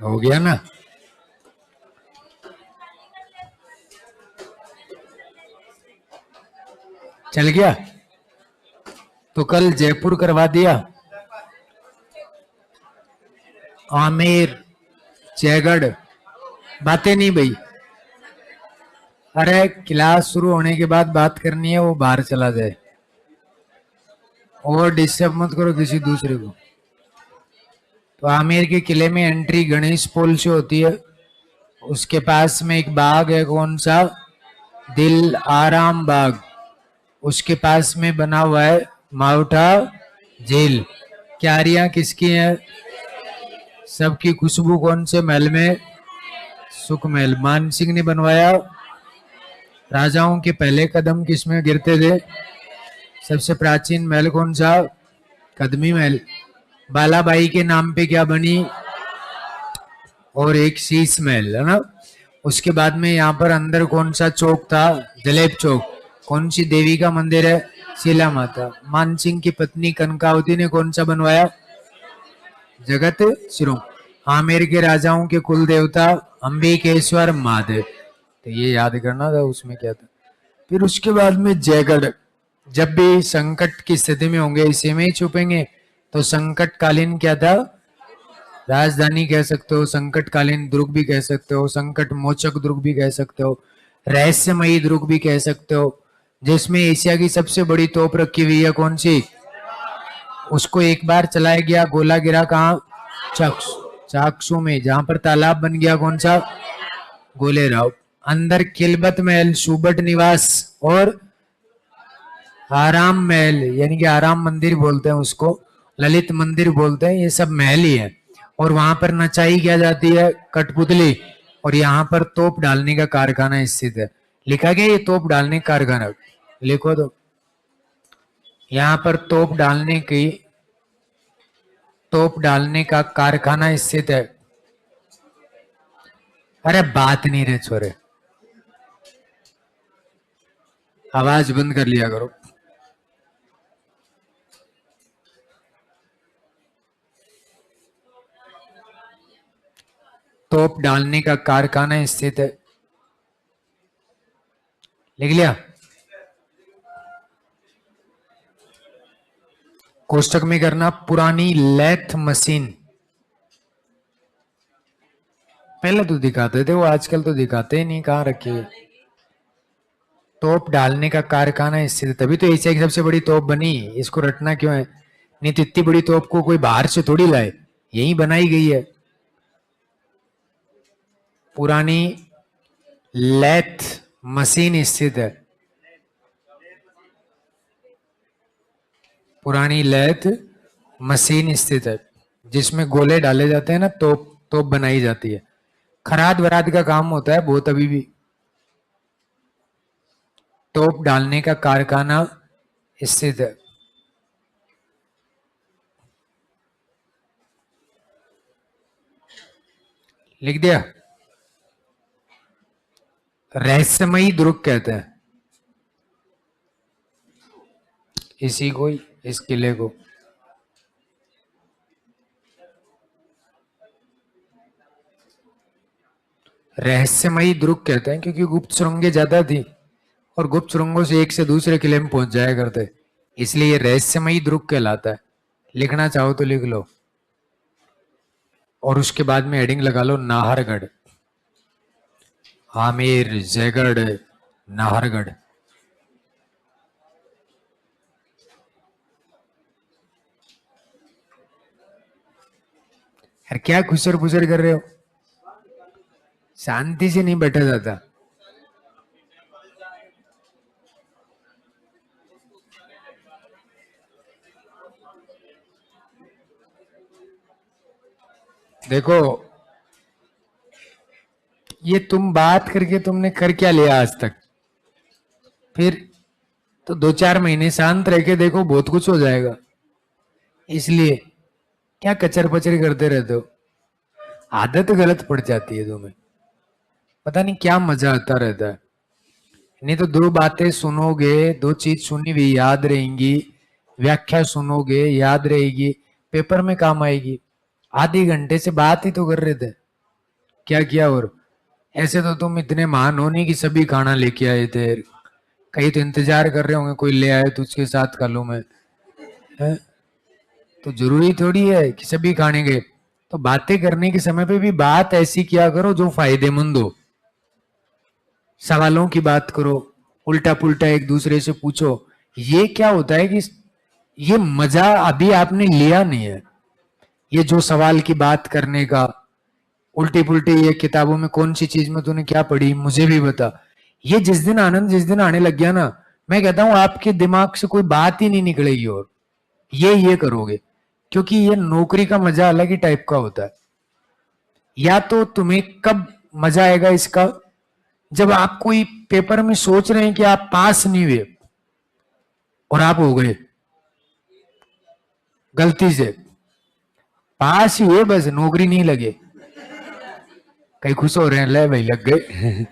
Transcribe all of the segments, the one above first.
हो गया ना। चल गया तो कल जयपुर करवा दिया, आमेर, जयगढ़, बातें नहीं भाई। अरे क्लास शुरू होने के बाद बात करनी है, वो बाहर चला जाए और डिस्टर्ब मत करो किसी दूसरे को। तो आमेर के किले में एंट्री गणेश पोल से होती है। उसके पास में एक बाग है, कौन सा, दिल आराम बाग। उसके पास में बना हुआ है माउठा झील। क्यारियां किसकी हैं? सबकी खुशबू कौन से महल में? सुख महल। मान सिंह ने बनवाया। राजाओं के पहले कदम किसमें गिरते थे? सबसे प्राचीन महल कौन सा? कदमी महल। बालाबाई के नाम पे क्या बनी? और एक शीश महल, है ना। उसके बाद में यहाँ पर अंदर कौन सा चौक था? जलेब चौक। कौन सी देवी का मंदिर है? शीला माता। मानसिंह की पत्नी कनकावती ने कौन सा बनवाया? जगत सिरों। आमेर के राजाओं के कुल देवता अंबिकेश्वर महादेव। तो ये याद करना था, उसमें क्या था। फिर उसके बाद में जयगढ़। जब भी संकट की स्थिति में होंगे इसी में ही छुपेंगे। तो संकटकालीन क्या था? राजधानी कह सकते हो, संकटकालीन दुर्ग भी कह सकते हो, संकट मोचक दुर्ग भी कह सकते हो, रहस्यमयी दुर्ग भी कह सकते हो। जिसमें एशिया की सबसे बड़ी तोप रखी हुई है, कौन सी? उसको एक बार चलाया गया, गोला गिरा कहाँ? चाकसू में। जहां पर तालाब बन गया, कौन सा? गोलेराव। अंदर किलबत महल, सुबट निवास और आराम महल, यानी कि आराम मंदिर बोलते हैं उसको, ललित मंदिर बोलते हैं, ये सब महल ही है। और वहां पर नचाई क्या जाती है? कठपुतली। और यहाँ पर तोप डालने का कारखाना स्थित है। लिखा गया ये तोप डालने का कारखाना, लिखो तो। यहाँ पर तोप डालने का कारखाना स्थित है। अरे बात नहीं रे छोरे, आवाज बंद कर लिया करो। तोप डालने का कारखाना स्थित है, लिख लिया। कोष्टक में करना, पुरानी लेथ मशीन। पहले तो दिखाते थे वो, आजकल तो दिखाते ही नहीं, कहाँ रखी है। तोप डालने का कारखाना स्थित है, तभी तो एशिया की सबसे बड़ी तोप बनी। इसको रटना क्यों है? नहीं तो इतनी बड़ी तोप को कोई बाहर से थोड़ी लाए, यही बनाई गई है। पुरानी लेथ मशीन स्थित है, पुरानी लेथ मशीन स्थित है, जिसमें गोले डाले जाते हैं ना, तोप बनाई जाती है। खराद वराद का काम होता है बहुत अभी भी। तोप डालने का कारखाना स्थित है। लिख दिया। रहस्यमयी दुर्ग कहते हैं इसी को, इस किले को। रहस्यमयी दुर्ग कहते हैं क्योंकि गुप्त सुरंगें ज्यादा थी और गुप्त सुरंगों से एक से दूसरे किले में पहुंच जाया करते, इसलिए ये रहस्यमयी दुर्ग कहलाता है। लिखना चाहो तो लिख लो। और उसके बाद में हेडिंग लगा लो नाहरगढ़। आमेर, जयगढ़, नाहरगढ़। यार क्या खुसर फुसर कर रहे हो? शांति से नहीं बैठा जाता। देखो, ये तुम बात करके तुमने कर क्या लिया आज तक? फिर तो 2-4 महीने शांत रह के देखो, बहुत कुछ हो जाएगा। इसलिए क्या कचर पचर करते रहते हो? आदत गलत पड़ जाती है तुम्हें, पता नहीं क्या मजा आता रहता है। नहीं तो दो बातें सुनोगे, दो चीज सुनी हुई याद रहेंगी, व्याख्या सुनोगे याद रहेगी, पेपर में काम आएगी। आधे घंटे से बात ही तो कर रहे थे। क्या किया? और ऐसे तो तुम इतने महान हो नहीं कि सभी खाना लेके आए थे, कहीं तो इंतजार कर रहे होंगे कोई ले आए तो उसके साथ खा लूं मैं, है? तो जरूरी थोड़ी है कि सभी खाने गए। तो बातें करने के समय पे भी बात ऐसी किया करो जो फायदेमंद हो, सवालों की बात करो, उल्टा पुल्टा एक दूसरे से पूछो। ये क्या होता है कि ये मजा अभी आपने लिया नहीं है, ये जो सवाल की बात करने का, उल्टी पुल्टी ये किताबों में कौन सी चीज में तूने क्या पढ़ी मुझे भी बता, ये जिस दिन आनंद जिस दिन आने लग गया ना, मैं कहता हूं आपके दिमाग से कोई बात ही नहीं निकलेगी और ये करोगे, क्योंकि ये नौकरी का मजा अलग ही टाइप का होता है। या तो तुम्हें कब मजा आएगा इसका, जब आप कोई पेपर में सोच रहे हैं कि आप पास नहीं हुए और आप हो गए गलती से, पास ही हुए बस नौकरी नहीं लगे, कहीं खुश हो रहे हैं ले भाई लग गए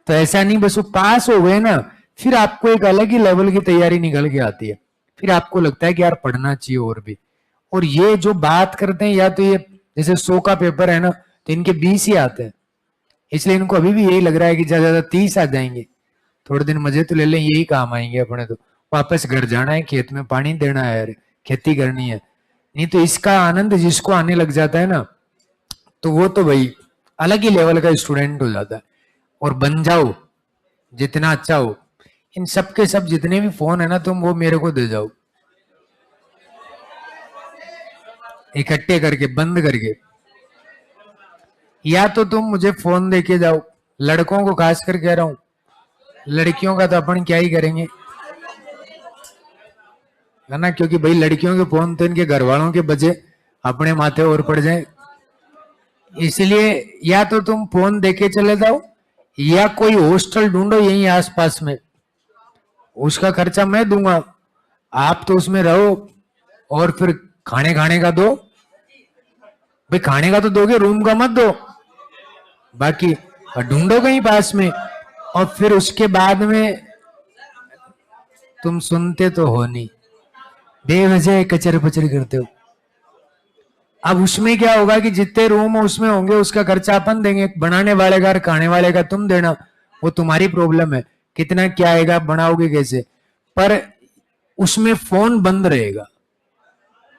तो ऐसा नहीं, बस वो पास हो गए ना, फिर आपको एक अलग ही लेवल की तैयारी निकल के आती है, फिर आपको लगता है कि यार पढ़ना चाहिए और भी। और ये जो बात करते हैं, या तो ये जैसे 100 का पेपर है ना, तो इनके 20 ही आते हैं, इसलिए इनको अभी भी यही लग रहा है कि ज्यादा ज्यादा 30 आ जाएंगे, थोड़े दिन मजे तो ले लें, यही काम आएंगे अपने, तो वापस घर जाना है, खेत में पानी देना है यार, खेती करनी है। नहीं तो इसका आनंद जिसको आने लग जाता है ना, तो वो तो भाई अलग ही लेवल का स्टूडेंट हो जाता है। और बन जाओ जितना अच्छा हो, इन सब के सब जितने भी फोन है ना, तुम वो मेरे को दे जाओ इकट्ठे करके बंद करके, या तो तुम मुझे फोन देके जाओ, लड़कों को खास कर कह रहा हूं, लड़कियों का तो अपन क्या ही करेंगे, है ना, क्योंकि भाई लड़कियों के फोन तो इनके घर वालों के बजे अपने माथे और पड़ जाए, इसलिए या तो तुम फोन देके चले जाओ, या कोई हॉस्टल ढूंढो यहीं आसपास में, उसका खर्चा मैं दूंगा, आप तो उसमें रहो, और फिर खाने खाने का दो, भाई खाने का तो दोगे, रूम का मत दो, बाकी ढूंढो कहीं पास में। और फिर उसके बाद में तुम सुनते तो हो नहीं, बेवजह कचर पचर करते हो। अब उसमें क्या होगा कि जितने रूम उसमें होंगे उसका खर्चा अपन देंगे, बनाने वाले का और खाने वाले का तुम देना, वो तुम्हारी प्रॉब्लम है, कितना क्या आएगा, बनाओगे कैसे। पर उसमें फोन बंद रहेगा,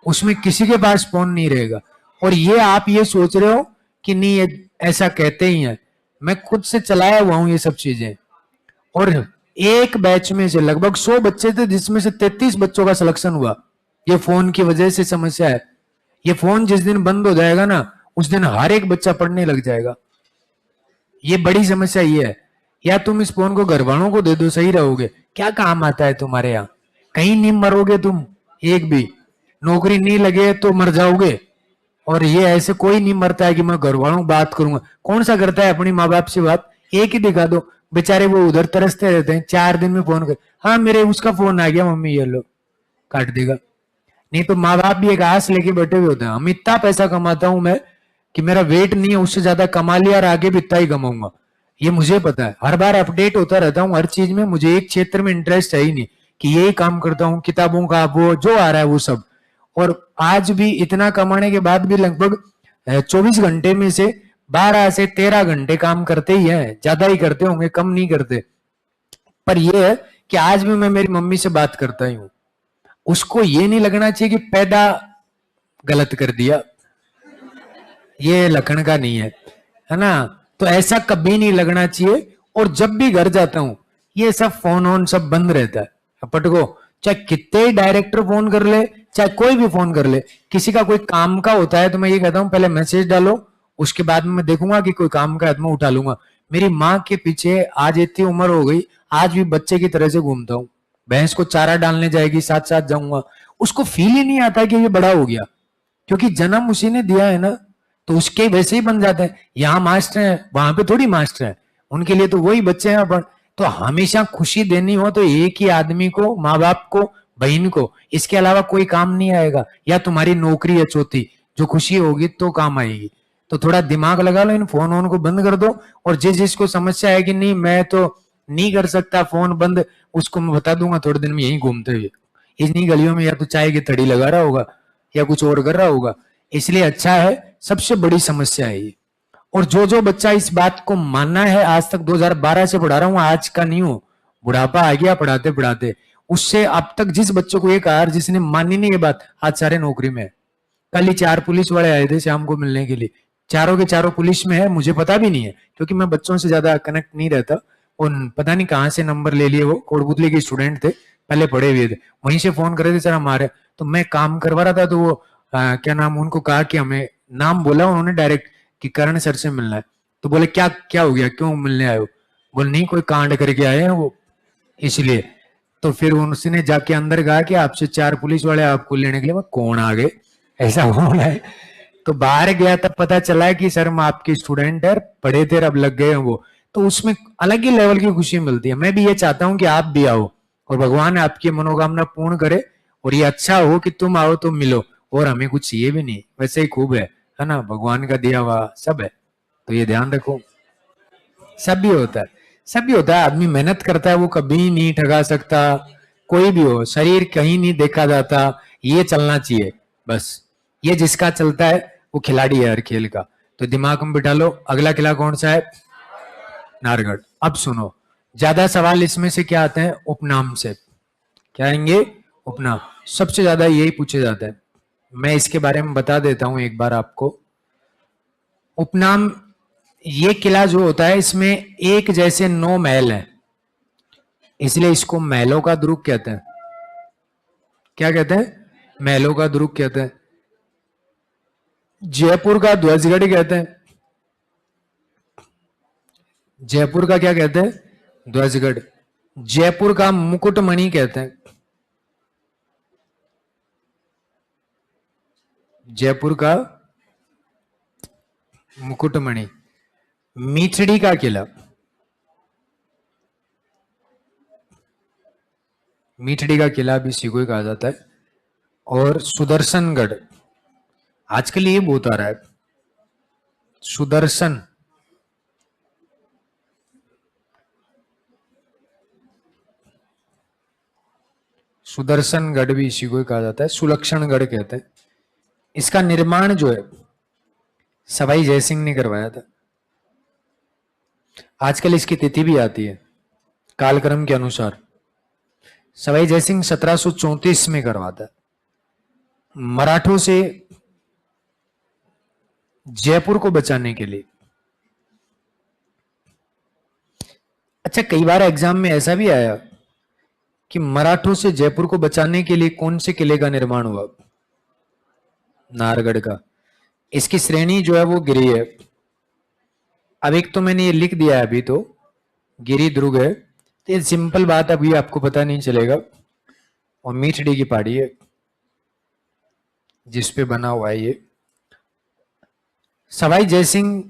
उसमें किसी के पास फोन नहीं रहेगा। और ये आप ये सोच रहे हो कि नहीं ये ऐसा कहते ही हैं, मैं खुद से चलाया हुआ हूं ये सब चीजें, और एक बैच में से लगभग 100 बच्चे थे जिसमें से 33 बच्चों का सिलेक्शन हुआ। ये फोन की वजह से समस्या है, ये फोन जिस दिन बंद हो जाएगा ना, उस दिन हर एक बच्चा पढ़ने लग जाएगा, ये बड़ी समस्या ये है। या तुम इस फोन को घर वालों को दे दो, सही रहोगे, क्या काम आता है तुम्हारे यहाँ, कहीं नहीं मरोगे तुम, एक भी नौकरी नहीं लगे तो मर जाओगे। और ये ऐसे कोई नहीं मरता है कि मैं घर वालों बात करूंगा, कौन सा करता है अपनी माँ बाप से बात, एक ही दिखा दो, बेचारे वो उधर तरसते रहते हैं, 4 दिन में फोन कर, हाँ मेरे उसका फोन आ गया मम्मी ये लो, काट देगा। नहीं तो माँ बाप भी एक आस लेके बैठे हुए होते हैं, हम इतना पैसा कमाता हूं मैं कि मेरा वेट नहीं है, उससे ज्यादा कमा लिया और आगे भी इतना ही कमाऊंगा, ये मुझे पता है, हर बार अपडेट होता रहता हूँ हर चीज में, मुझे एक क्षेत्र में इंटरेस्ट है ही नहीं कि यही काम करता हूँ, किताबों का वो जो आ रहा है वो सब। और आज भी इतना कमाने के बाद भी लगभग 24 घंटे में से 12 से 13 घंटे काम करते ही हैं, ज्यादा ही करते होंगे, कम नहीं करते। पर यह है कि आज भी मैं मेरी मम्मी से बात करता ही हूं, उसको ये नहीं लगना चाहिए कि पैदा गलत कर दिया, ये लखन का नहीं है ना, तो ऐसा कभी नहीं लगना चाहिए। और जब भी घर जाता हूं ये सब फोन ऑन सब बंद रहता है, पटको, चाहे कितने डायरेक्टर फोन कर ले, चाहे कोई भी फोन कर ले, किसी का कोई काम का होता है तो मैं ये कहता हूं पहले मैसेज डालो, उसके बाद में मैं देखूंगा कि कोई काम का है तो मैं उठा लूंगा। मेरी माँ के पीछे आज इतनी उम्र हो गई, आज भी बच्चे की तरह से घूमता हूँ, भैंस को चारा डालने जाएगी साथ साथ जाऊंगा, उसको फील ही नहीं आता कि ये बड़ा हो गया, क्योंकि जन्म उसी ने दिया है ना, तो उसके वैसे ही बन जाते हैं। यहाँ मास्टर है वहां पे थोड़ी मास्टर है, उनके लिए तो वही बच्चे हैं अपन। तो हमेशा खुशी देनी हो तो एक ही आदमी को, माँ बाप को, बहन को, इसके अलावा कोई काम नहीं आएगा। या तुम्हारी नौकरी है चौथी, जो खुशी होगी तो काम आएगी। तो थोड़ा दिमाग लगा लो, इन फोन ऑन को बंद कर दो, और जिस जिसको समस्या है कि नहीं मैं तो नहीं कर सकता फोन बंद, उसको मैं बता दूंगा थोड़े दिन में यही घूमते हुए इन्हीं गलियों में या तो चाय की तड़ी लगा रहा होगा या कुछ और कर रहा होगा। इसलिए अच्छा है, सबसे बड़ी समस्या है ये। और जो जो बच्चा इस बात को मानना है, आज तक 2012 से पढ़ा रहा हूं, आज का नहीं हूं, बुढ़ापा आ गया पढ़ाते पढ़ाते, उससे अब तक जिस बच्चों को ये कहा जिसने मानी नहीं ये बात, आज सारे नौकरी में है। कल ही 4 पुलिस वाले आए थे शाम को मिलने के लिए, चारों के चारों पुलिस में है, मुझे पता भी नहीं है क्योंकि मैं बच्चों से ज्यादा कनेक्ट नहीं रहता। उन पता नहीं कहां से नंबर ले लिए, वो कोटपुतली के स्टूडेंट थे, पहले पढ़े हुए थे, वहीं से फोन करे थे सर हमारे, तो मैं काम करवा रहा था, तो वो क्या नाम, उनको कहा कि हमें नाम बोला उन्होंने डायरेक्ट कि करण सर से मिलना है। तो बोले क्या क्या हो गया, क्यों मिलने आए हो? बोले नहीं कोई कांड करके आए हैं वो, इसलिए। तो फिर उसने जाके अंदर कहा कि आपसे 4 पुलिस वाले आपको लेने के लिए। मैं कौन आ गए, ऐसा होना है। तो बाहर गया तब पता चला कि सर हम आपके स्टूडेंट है, पढ़े थे अब लग गए हैं वो। तो उसमें अलग ही लेवल की खुशी मिलती है। मैं भी ये चाहता हूं कि आप भी आओ और भगवान आपकी मनोकामना पूर्ण करे, और ये अच्छा हो कि तुम आओ तो मिलो, और हमें कुछ चाहिए भी नहीं, वैसे ही खूब है ना, भगवान का दिया हुआ सब है। तो ये ध्यान रखो, सब भी होता है, सब भी होता है। आदमी मेहनत करता है वो कभी नहीं ठगा सकता, कोई भी हो, शरीर कहीं नहीं देखा जाता, ये चलना चाहिए बस। ये जिसका चलता है वो खिलाड़ी है हर खेल का। तो दिमाग में बिठा लो, अगला किला कौन सा है? नारगढ़। अब सुनो, ज्यादा सवाल इसमें से क्या आते हैं? उपनाम से। क्या आएंगे? उपनाम। सबसे ज्यादा यही पूछे जाते हैं। मैं इसके बारे में बता देता हूं एक बार आपको। उपनाम, ये किला जो होता है इसमें एक जैसे 9 महल हैं, इसलिए इसको महलों का दुर्ग कहते हैं। क्या कहते हैं? महलों का दुर्ग कहते हैं। जयपुर का ध्वजगढ़ कहते हैं। जयपुर का क्या कहते हैं? ध्वजगढ़। जयपुर का मुकुटमणि कहते हैं। जयपुर का मुकुटमणि। मीठड़ी का किला, मीठड़ी का किला भी इसी को ही कहा जाता है। और सुदर्शनगढ़, आजकल ये बहुत आ रहा है, सुदर्शन। सुदर्शनगढ़ भी इसी को ही कहा जाता है, सुलक्षणगढ़ कहते हैं। इसका निर्माण जो है सवाई जयसिंह ने करवाया था। आजकल इसकी तिथि भी आती है कालक्रम के अनुसार। सवाई जयसिंह 1734 में करवाता है। मराठों से जयपुर को बचाने के लिए। अच्छा, कई बार एग्जाम में ऐसा भी आया कि मराठों से जयपुर को बचाने के लिए कौन से किले का निर्माण हुआ? नाहरगढ़ का। इसकी श्रेणी जो है वो गिरी है। अब एक तो मैंने ये लिख दिया है अभी, तो गिरी दुर्ग है, तो ये सिंपल बात अभी आपको पता नहीं चलेगा। और मीठड़ी की पहाड़ी है जिसपे बना हुआ है ये। सवाई जयसिंह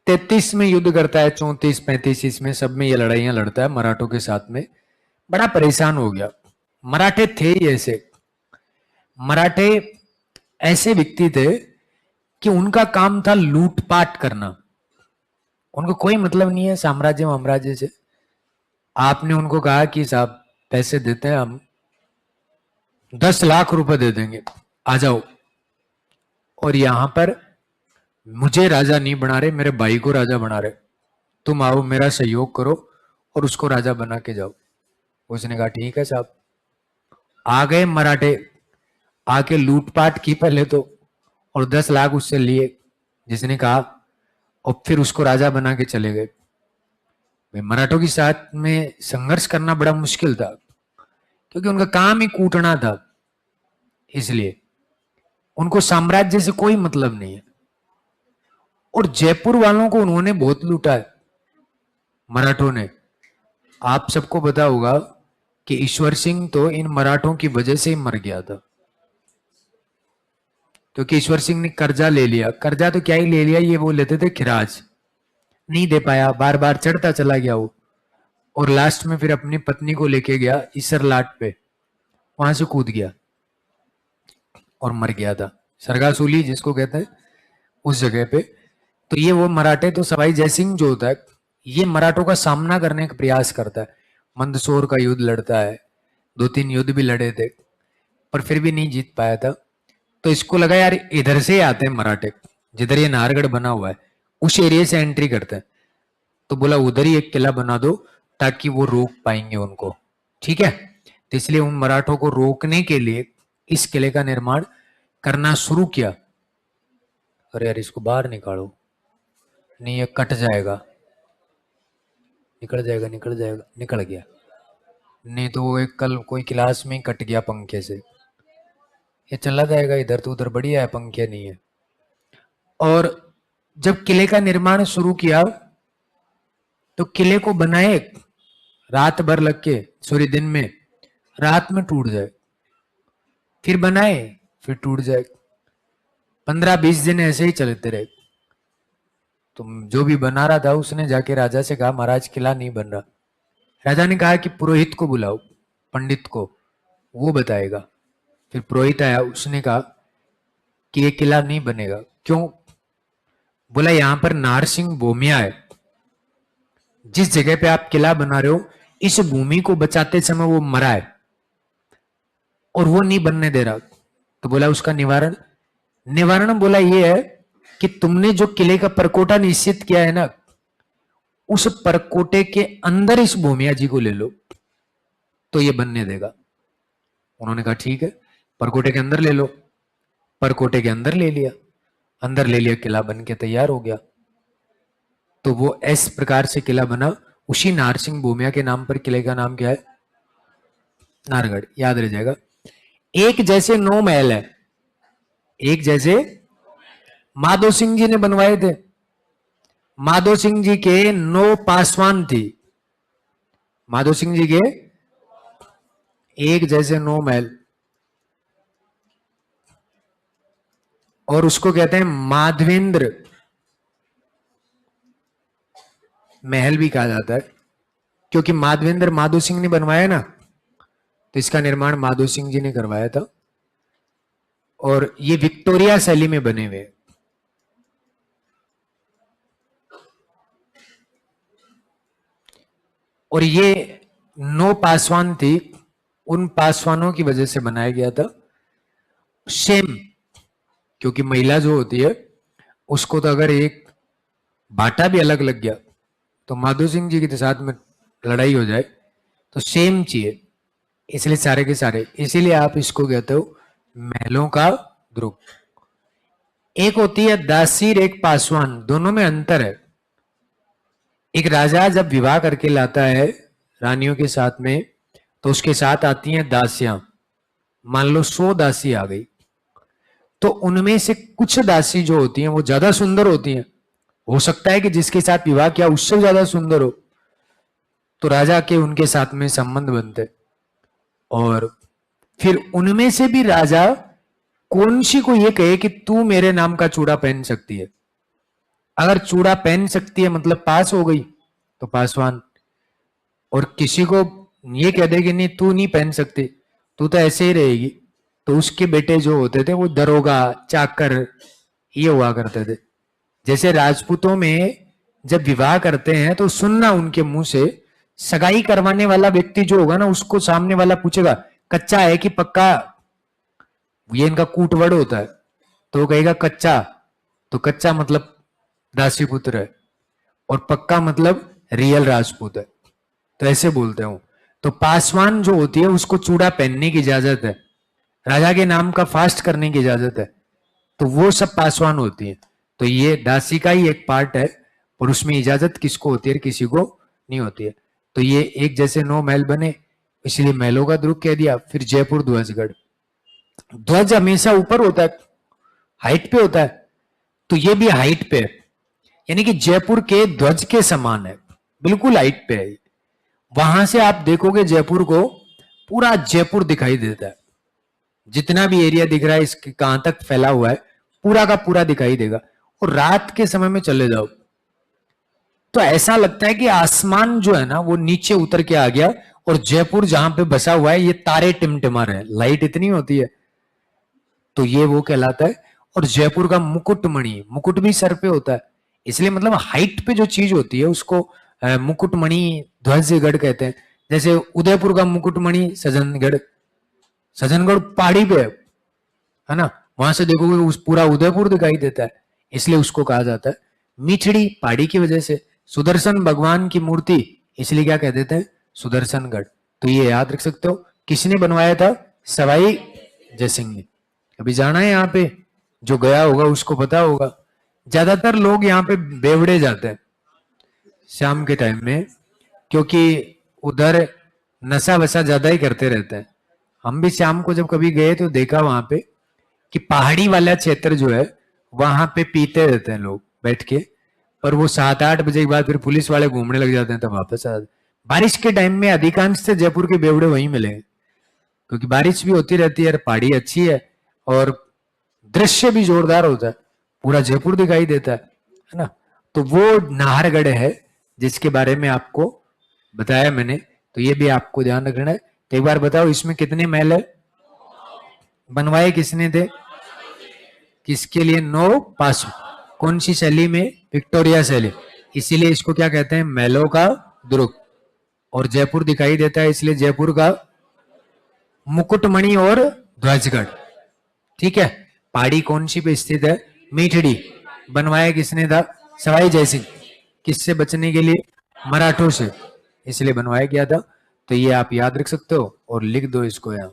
33 में युद्ध करता है, 34 35 इसमें सब में ये लड़ाइयां लड़ता है मराठों के साथ में। बड़ा परेशान हो गया। मराठे थे ही ऐसे, मराठे ऐसे व्यक्ति थे कि उनका काम था लूटपाट करना। उनको कोई मतलब नहीं है साम्राज्य वाम्राज्य से। आपने उनको कहा कि साहब पैसे देते हैं हम, 10 लाख रुपए दे देंगे, आ जाओ, और यहां पर मुझे राजा नहीं बना रहे, मेरे भाई को राजा बना रहे, तुम आओ मेरा सहयोग करो और उसको राजा बना के जाओ। उसने कहा ठीक है साहब। आ गए मराठे, आके लूटपाट की पहले तो, और 10 लाख उससे लिए जिसने कहा, और फिर उसको राजा बना के चले गए। मराठों के साथ में संघर्ष करना बड़ा मुश्किल था क्योंकि उनका काम ही कूटना था, इसलिए उनको साम्राज्य से कोई मतलब नहीं है। और जयपुर वालों को उन्होंने बहुत लूटा है मराठों ने। आप सबको पता होगा कि ईश्वर सिंह तो इन मराठों की वजह से ही मर गया था, क्योंकि ईश्वर सिंह ने कर्जा ले लिया। कर्जा तो क्या ही ले लिया, ये वो लेते थे खिराज, नहीं दे पाया, बार बार चढ़ता चला गया वो, और लास्ट में फिर अपनी पत्नी को लेके गया इसर लाट पे, वहां से कूद गया और मर गया था, सरगासूली जिसको कहते हैं उस जगह पे। तो ये वो मराठे, तो सवाई जयसिंह जो होता है ये मराठों का सामना करने का प्रयास करता है। मंदसौर का युद्ध लड़ता है, 2-3 युद्ध भी लड़े थे, पर फिर भी नहीं जीत पाया था। तो इसको लगा यार इधर से आते हैं मराठे, जिधर ये नाहरगढ़ बना हुआ है उस एरिया से एंट्री करते हैं। तो बोला उधर ही एक किला बना दो ताकि वो रोक पाएंगे उनको, ठीक है। तो इसलिए उन मराठों को रोकने के लिए इस किले का निर्माण करना शुरू किया। अरे यार इसको बाहर निकालो, नहीं ये कट जाएगा, निकल जाएगा, निकल जाएगा, निकल गया। नहीं तो वो एक कल कोई क्लास में ही कट गया पंखे से, ये चला जाएगा इधर तो उधर, बढ़िया है, पंखे नहीं है। और जब किले का निर्माण शुरू किया तो किले को बनाए रात भर लग के, सॉरी दिन में, रात में टूट जाए, फिर बनाए फिर टूट जाए, 15-20 दिन ऐसे ही चलते रहे। तो जो भी बना रहा था उसने जाके राजा से कहा महाराज किला नहीं बन रहा। राजा ने कहा कि पुरोहित को बुलाओ, पंडित को, वो बताएगा। फिर पुरोहित आया, उसने कहा कि ये किला नहीं बनेगा। क्यों? बोला यहां पर नारसिंह भूमिया है, जिस जगह पे आप किला बना रहे हो इस भूमि को बचाते समय वो मरा है और वो नहीं बनने दे रहा। तो बोला उसका निवारण, निवारण बोला ये है कि तुमने जो किले का परकोटा निश्चित किया है ना, उस परकोटे के अंदर इस भूमिया जी को ले लो तो ये बनने देगा। उन्होंने कहा ठीक है, परकोटे के अंदर ले लो। परकोटे के अंदर ले लिया, अंदर ले लिया, किला बन के तैयार हो गया। तो वो इस प्रकार से किला बना। उसी नारसिंह भूमिया के नाम पर किले का नाम क्या है? नाहरगढ़, याद रह जाएगा। एक जैसे 9 महल है, एक जैसे माधो सिंह जी ने बनवाए थे। माधो सिंह जी के 9 पासवान थी, माधो सिंह जी के एक जैसे 9 महल, और उसको कहते हैं माधवेंद्र महल भी कहा जाता है, क्योंकि माधवेंद्र माधो सिंह ने बनवाया ना, तो इसका निर्माण माधो सिंह जी ने करवाया था। और ये विक्टोरिया शैली में बने हुए। और ये 9 पासवान थी, उन पासवानों की वजह से बनाया गया था। सेम, क्योंकि महिला जो होती है उसको तो अगर एक बाटा भी अलग लग गया तो माधो सिंह जी के साथ में लड़ाई हो जाए, तो सेम चाहिए, इसलिए सारे के सारे। इसीलिए आप इसको कहते हो महलों का ग्रुप। एक होती है दासीर, एक पासवान, दोनों में अंतर है। एक राजा जब विवाह करके लाता है रानियों के साथ में, तो उसके साथ आती हैं दासियां। मान लो 100 दासी आ गई, तो उनमें से कुछ दासी जो होती हैं वो ज्यादा सुंदर होती हैं। हो सकता है कि जिसके साथ विवाह किया उससे ज्यादा सुंदर हो, तो राजा के उनके साथ में संबंध बनते। और फिर उनमें से भी राजा कौन सी को ये कहे कि तू मेरे नाम का चूड़ा पहन सकती है। अगर चूड़ा पहन सकती है मतलब पास हो गई, तो पासवान। और किसी को ये कह दे कि नहीं तू नहीं पहन सकती, तू तो ऐसे ही रहेगी, तो उसके बेटे जो होते थे वो दरोगा, चाकर, ये हुआ करते थे। जैसे राजपूतों में जब विवाह करते हैं तो सुनना उनके मुंह से, सगाई करवाने वाला व्यक्ति जो होगा ना, उसको सामने वाला पूछेगा कच्चा है कि पक्का, ये इनका कूटवर्ड होता है। तो वो कहेगा कच्चा, तो कच्चा मतलब दासी पुत्र है, और पक्का मतलब रियल राजपूत है, तो ऐसे बोलते हूं। तो पासवान जो होती है उसको चूड़ा पहनने की इजाजत है, राजा के नाम का फास्ट करने की इजाजत है, तो वो सब पासवान होती है। तो ये दासी का ही एक पार्ट है, और उसमें इजाजत किसको होती है, किसी को नहीं होती है। तो ये एक जैसे 9 महल बने, इसलिए महलों का ग्रुप कह दिया। फिर जयपुर ध्वजगढ़, ध्वज हमेशा ऊपर होता है, हाइट पे होता है, तो ये भी हाइट पे है, यानी कि जयपुर के ध्वज के समान है, बिल्कुल हाइट पे है। वहां से आप देखोगे जयपुर को, पूरा जयपुर दिखाई देता है, जितना भी एरिया दिख रहा है इसके कहां तक फैला हुआ है, पूरा का पूरा दिखाई देगा। और रात के समय में चले जाओ तो ऐसा लगता है कि आसमान जो है ना वो नीचे उतर के आ गया, और जयपुर जहां पे बसा हुआ है ये तारे टिमटिमा रहे, लाइट इतनी होती है, तो ये वो कहलाता है। और जयपुर का मुकुटमणि, मुकुट भी सर पे होता है, इसलिए मतलब हाइट पे जो चीज होती है उसको मुकुटमणि ध्वजगढ़ कहते हैं। जैसे उदयपुर का मुकुटमणि सज्जनगढ़, सज्जनगढ़ पहाड़ी पे है ना, वहां से देखोगे उस पूरा उदयपुर दिखाई देता है। इसलिए उसको कहा जाता है मीठड़ी, पहाड़ी की वजह से। सुदर्शन भगवान की मूर्ति, इसलिए क्या कह देते हैं, सुदर्शनगढ़। तो ये याद रख सकते हो। किसने बनवाया था, सवाई जयसिंह ने। अभी जाना है यहाँ पे, जो गया होगा उसको पता होगा। ज्यादातर लोग यहाँ पे बेवड़े जाते हैं शाम के टाइम में, क्योंकि उधर नशा वशा ज्यादा ही करते रहते हैं। हम भी शाम को जब कभी गए तो देखा वहां पे कि पहाड़ी वाला क्षेत्र जो है वहां पे पीते रहते हैं लोग बैठ के। पर वो 7-8 बजे के बाद फिर पुलिस वाले घूमने लग जाते हैं, तब वापस आ। बारिश के टाइम में अधिकांश से जयपुर के बेवड़े वहीं मिलेंगे, क्योंकि बारिश भी होती रहती है, पहाड़ी अच्छी है और दृश्य भी जोरदार होता है, पूरा जयपुर दिखाई देता है ना। तो वो नाहरगढ़ है जिसके बारे में आपको बताया मैंने, तो ये भी आपको ध्यान रखना है। तो एक बार बताओ, इसमें कितने महल है, बनवाए किसने थे, किसके लिए, 9 पास। कौन सी शैली में, विक्टोरिया शैली। इसीलिए इसको क्या कहते हैं, महलों का दुर्ग। और जयपुर दिखाई देता है इसलिए जयपुर का मुकुटमणि और ध्वजगढ़। ठीक है। पहाड़ी कौन सी पे स्थित है, मीठड़ी। बनवाया किसने था, सवाई जयसिंह। किससे बचने के लिए, मराठों से, इसलिए बनवाया गया था। तो ये आप याद रख सकते हो और लिख दो इसको यहां।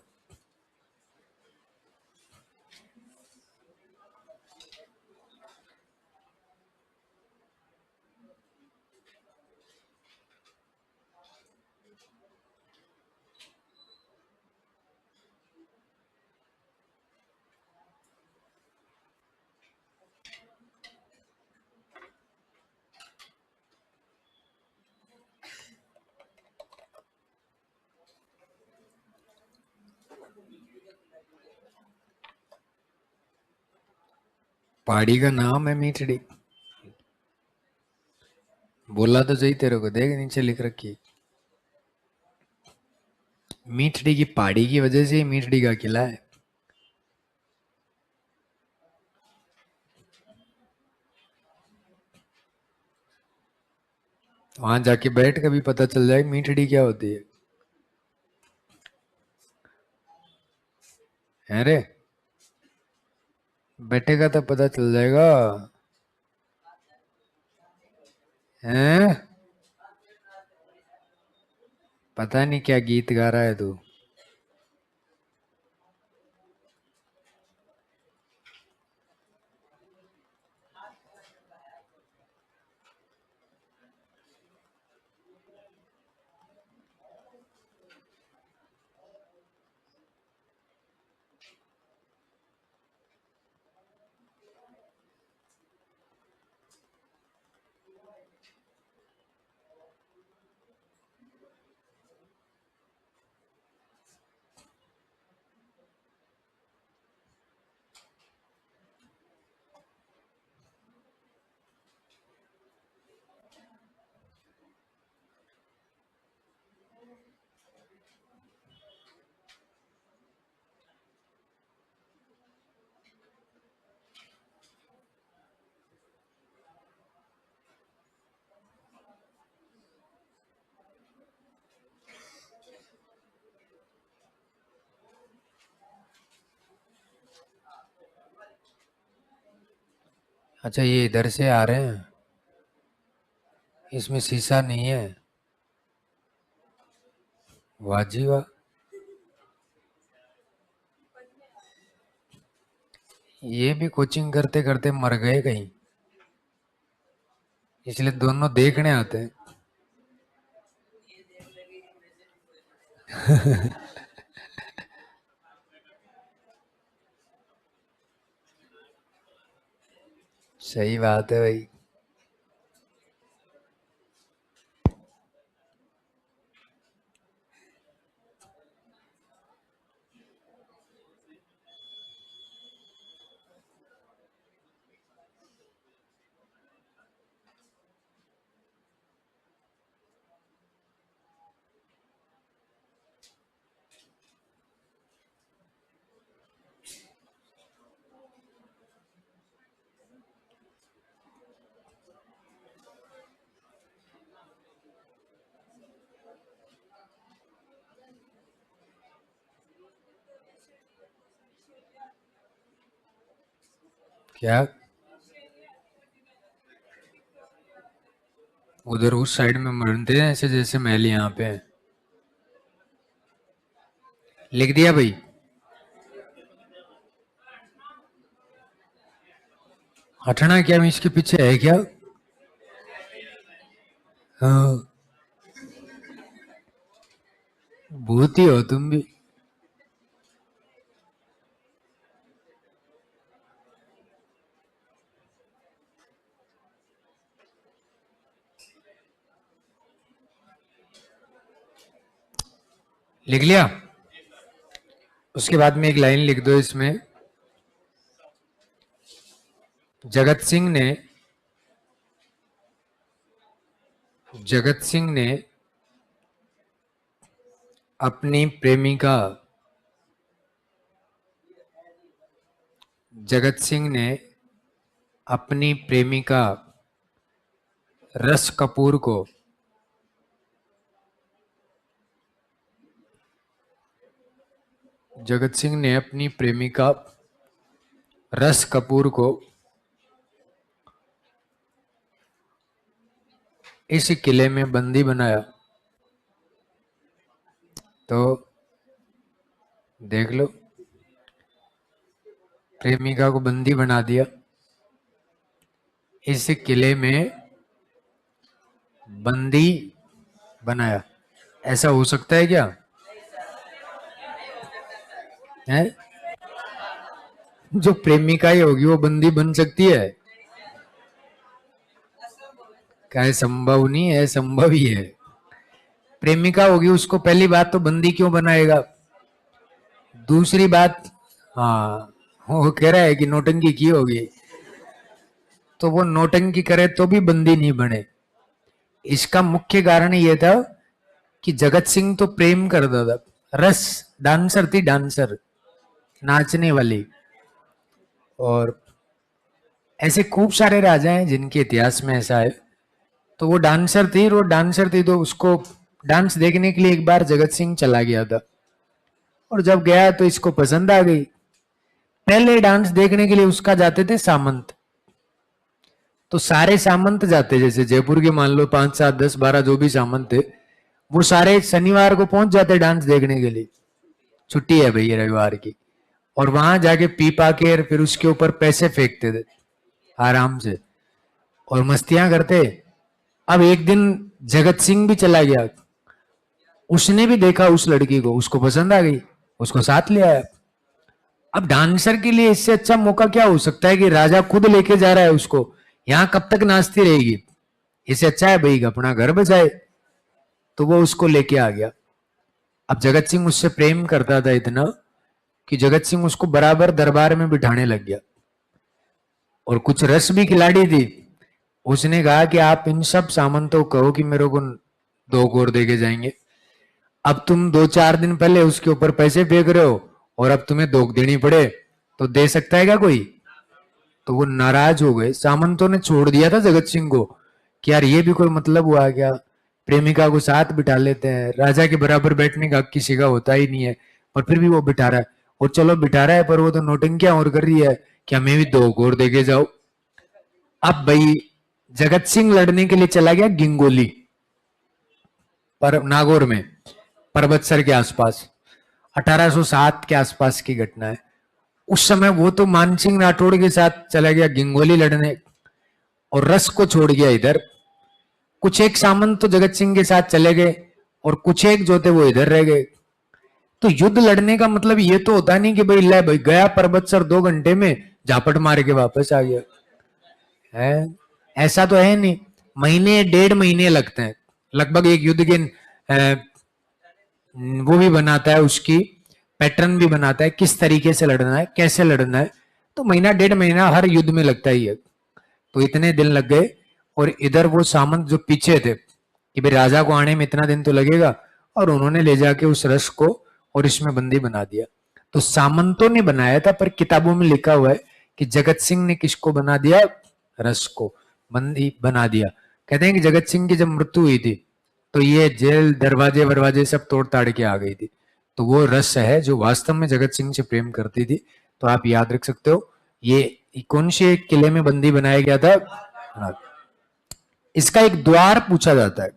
पहाड़ी का नाम है मीठड़ी, बोला तो सही तेरे को, देख नीचे लिख रखी। मीठड़ी की पहाड़ी की वजह से ही मीठड़ी का किला है। वहां जाके बैठ कभी पता चल जाएगा मीठड़ी क्या होती है रे, बैठेगा तो पता चल जाएगा। हैं, पता नहीं क्या गीत गा रहा है तू। अच्छा, ये इधर से आ रहे हैं, इसमें शीशा नहीं है। वाह जी वाह, ये भी कोचिंग करते करते मर गए कहीं, इसलिए दोनों देखने आते हैं। सही बात है भाई। क्या, उधर उस साइड में बनते हैं ऐसे जैसे महल यहाँ पे है। लिख दिया भाई। हटना क्या, मैं इसके पीछे है क्या? हाँ, भूत ही हो तुम भी। लिख लिया। उसके बाद में एक लाइन लिख दो इसमें, जगत सिंह ने अपनी प्रेमिका, जगत सिंह ने अपनी प्रेमिका रस कपूर को जगत सिंह ने अपनी प्रेमिका रस कपूर को इस किले में बंदी बनाया। तो देख लो, प्रेमिका को बंदी बना दिया, इस किले में बंदी बनाया। ऐसा हो सकता है क्या? है? जो प्रेमिका ही होगी वो बंदी बन सकती है? क्या है? संभव नहीं है, संभव ही है। प्रेमिका होगी, उसको पहली बात तो बंदी क्यों बनाएगा? दूसरी बात, हाँ, वो कह रहा है कि नौटंकी की होगी, तो वो नौटंकी करे तो भी बंदी नहीं बने। इसका मुख्य कारण ये था कि जगत सिंह तो प्रेम करता था, रस डांसर थी, डांसर, नाचने वाली। और ऐसे खूब सारे राजा हैं जिनके इतिहास में ऐसा है। तो वो डांसर थी, वो डांसर थी तो उसको डांस देखने के लिए एक बार जगत सिंह चला गया था, और जब गया तो इसको पसंद आ गई। पहले डांस देखने के लिए उसका जाते थे सामंत, तो सारे सामंत जाते, जैसे जयपुर के मान लो 5 7 10 12 जो भी सामंत थे, वो सारे शनिवार को पहुंच जाते डांस देखने के लिए, छुट्टी है भाई रविवार की, और वहां जाके पी पा के फिर उसके ऊपर पैसे फेंकते थे आराम से और मस्तियां करते। अब एक दिन जगत सिंह भी चला गया, उसने भी देखा उस लड़की को, उसको पसंद आ गई, उसको साथ ले आया। अब डांसर के लिए इससे अच्छा मौका क्या हो सकता है कि राजा खुद लेके जा रहा है उसको, यहां कब तक नाचती रहेगी, इससे अच्छा है भाई अपना घर बचाए। तो वो उसको लेके आ गया। अब जगत सिंह उससे प्रेम करता था इतना कि जगत सिंह उसको बराबर दरबार में बिठाने लग गया, और कुछ रस भी खिलाड़ी थी। उसने कहा कि आप इन सब सामंतों को कहो कि मेरे को 2 कौर दे के जाएंगे। अब तुम 2 4 दिन पहले उसके ऊपर पैसे फेंक रहे हो और अब तुम्हें दोग देनी पड़े, तो दे सकता है क्या कोई? तो वो नाराज हो गए, सामंतों ने छोड़ दिया था जगत सिंह को कि यार ये भी कोई मतलब हुआ क्या, प्रेमिका को साथ बिठा लेते हैं, राजा के बराबर बैठने का किसी का होता ही नहीं है, पर फिर भी वो बिठा रहा है। और चलो बिठा रहा है, पर वो तो नौटंकियां और कर रही है कि हमें भी 2 कौर दे के जाओ। अब भाई जगत सिंह लड़ने के लिए चला गया गिंगोली पर नागौर में, परबतसर के आसपास, 1807 के आसपास की घटना है। उस समय वो तो मानसिंह राठौड़ के साथ चला गया गिंगोली लड़ने, और रस को छोड़ गया इधर। कुछ एक सामंत तो जगत सिंह के साथ चले गए और कुछ एक जो थे वो इधर रह गए। तो युद्ध लड़ने का मतलब ये तो होता नहीं कि भाई ले भाई गया परबतसर 2 घंटे में झापट मार के वापस आ गया है, ऐसा तो है नहीं। महीने 1.5 महीने लगते हैं लगभग एक युद्ध के। वो भी बनाता है, उसकी पैटर्न भी बनाता है, किस तरीके से लड़ना है, कैसे लड़ना है। तो महीना 1.5 महीना हर युद्ध में लगता ही है। तो इतने दिन लग गए, और इधर वो सामंत जो पीछे थे कि भाई राजा को आने में इतना दिन तो लगेगा, और उन्होंने ले जाके उस रस को और इसमें बंदी बना दिया। तो सामंतों ने बनाया था, पर किताबों में लिखा हुआ है कि जगत सिंह ने किसको बना दिया? रस को बंदी बना दिया। कहते हैं कि जगत सिंह की जब मृत्यु हुई थी तो ये जेल दरवाजे वरवाजे सब तोड़ ताड़ के आ गई थी। तो वो रस है जो वास्तव में जगत सिंह से प्रेम करती थी। तो आप याद रख सकते हो, ये कौन से किले में बंदी बनाया गया था? इसका एक द्वार पूछा जाता है,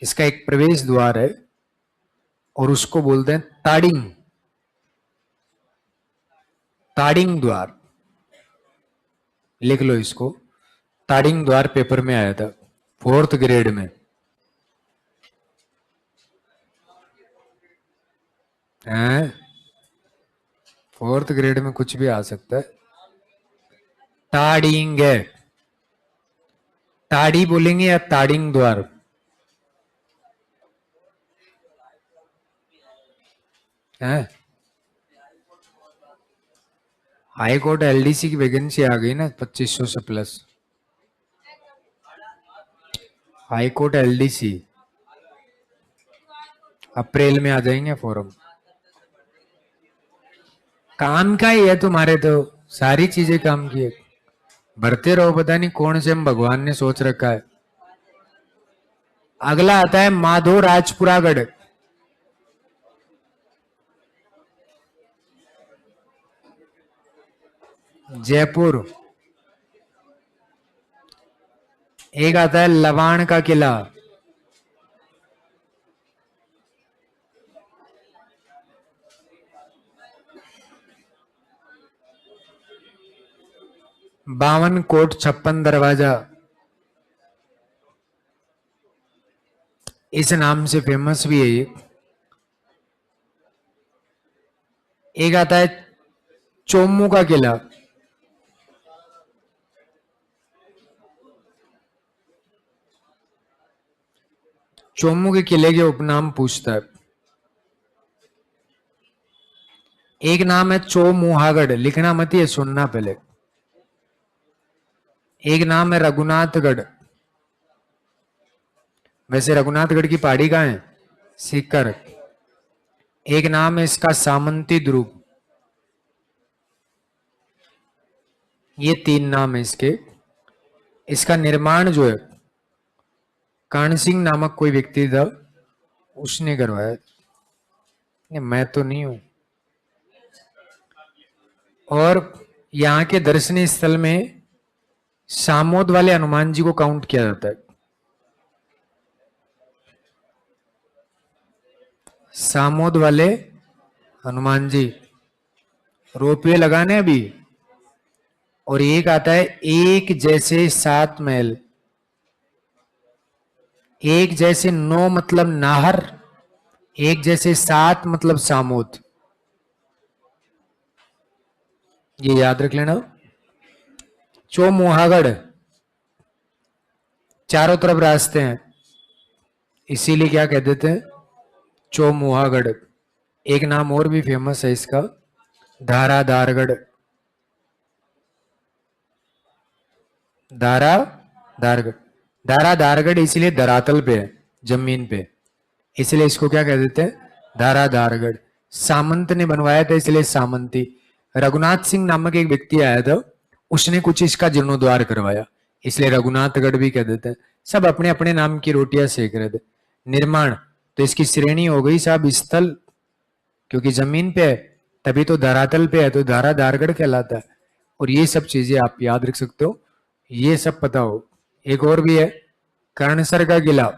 इसका एक प्रवेश द्वार है और उसको बोलते हैं ताड़िंग, ताड़िंग द्वार। लिख लो इसको, ताड़िंग द्वार पेपर में आया था 4th ग्रेड में। हैं? 4th ग्रेड में कुछ भी आ सकता है। ताड़िंग है, ताड़ी बोलेंगे या ताड़िंग द्वार? है हाई कोर्ट एलडीसी की वैकेंसी आ गई ना 2500 से प्लस। हाई कोर्ट एलडीसी अप्रैल में आ जाएंगे फॉर्म। काम का ही है तुम्हारे, तो सारी चीजें काम की है, भरते रहो। पता नहीं कौन से भगवान ने सोच रखा है। अगला आता है माधो राजपुरागढ़। जयपुर। एक आता है लवाण का किला। बावन कोट 56 दरवाजा, इस नाम से फेमस भी है ये। एक आता है चोमू का किला। चोमू के किले के उपनाम पूछता है। एक नाम है चौमुहागढ़, लिखना मत है, सुनना पहले। एक नाम है रघुनाथगढ़। वैसे रघुनाथगढ़ की पहाड़ी कहाँ है? सीकर। एक नाम है इसका सामंती ध्रुव। ये 3 नाम है इसके। इसका निर्माण जो है कान सिंह नामक कोई व्यक्ति था, उसने करवाया। मैं तो नहीं हूं। और यहाँ के दर्शनीय स्थल में सामोद वाले हनुमान जी को काउंट किया जाता है। सामोद वाले हनुमान जी रोपवे लगाने अभी। और एक आता है एक जैसे 7 महल। एक जैसे 9 मतलब नाहर, एक जैसे 7 मतलब सामोद। ये याद रख लेना। चौमुहागढ़, चारों तरफ रास्ते हैं, इसीलिए क्या कह देते हैं? चौमुहागढ़। एक नाम और भी फेमस है इसका, धाराधारगढ़। धाराधारगढ़, धाराधारगढ़ इसलिए धरातल पे है, जमीन पे, इसलिए इसको क्या कह देते हैं? धाराधारगढ़। सामंत ने बनवाया था इसलिए सामंती। रघुनाथ सिंह नामक एक व्यक्ति आया था, उसने कुछ इसका जीर्णोद्वार करवाया, इसलिए रघुनाथगढ़ भी कह देते हैं। सब अपने अपने नाम की रोटियां सेक रहे थे। निर्माण तो इसकी श्रेणी हो गई साहब स्थल, क्योंकि जमीन पे है, तभी तो धरातल पे है, तो धाराधारगढ़ कहलाता है। और ये सब चीजें आप याद रख सकते हो, ये सब पता हो। एक और भी है कर्णसर का किला।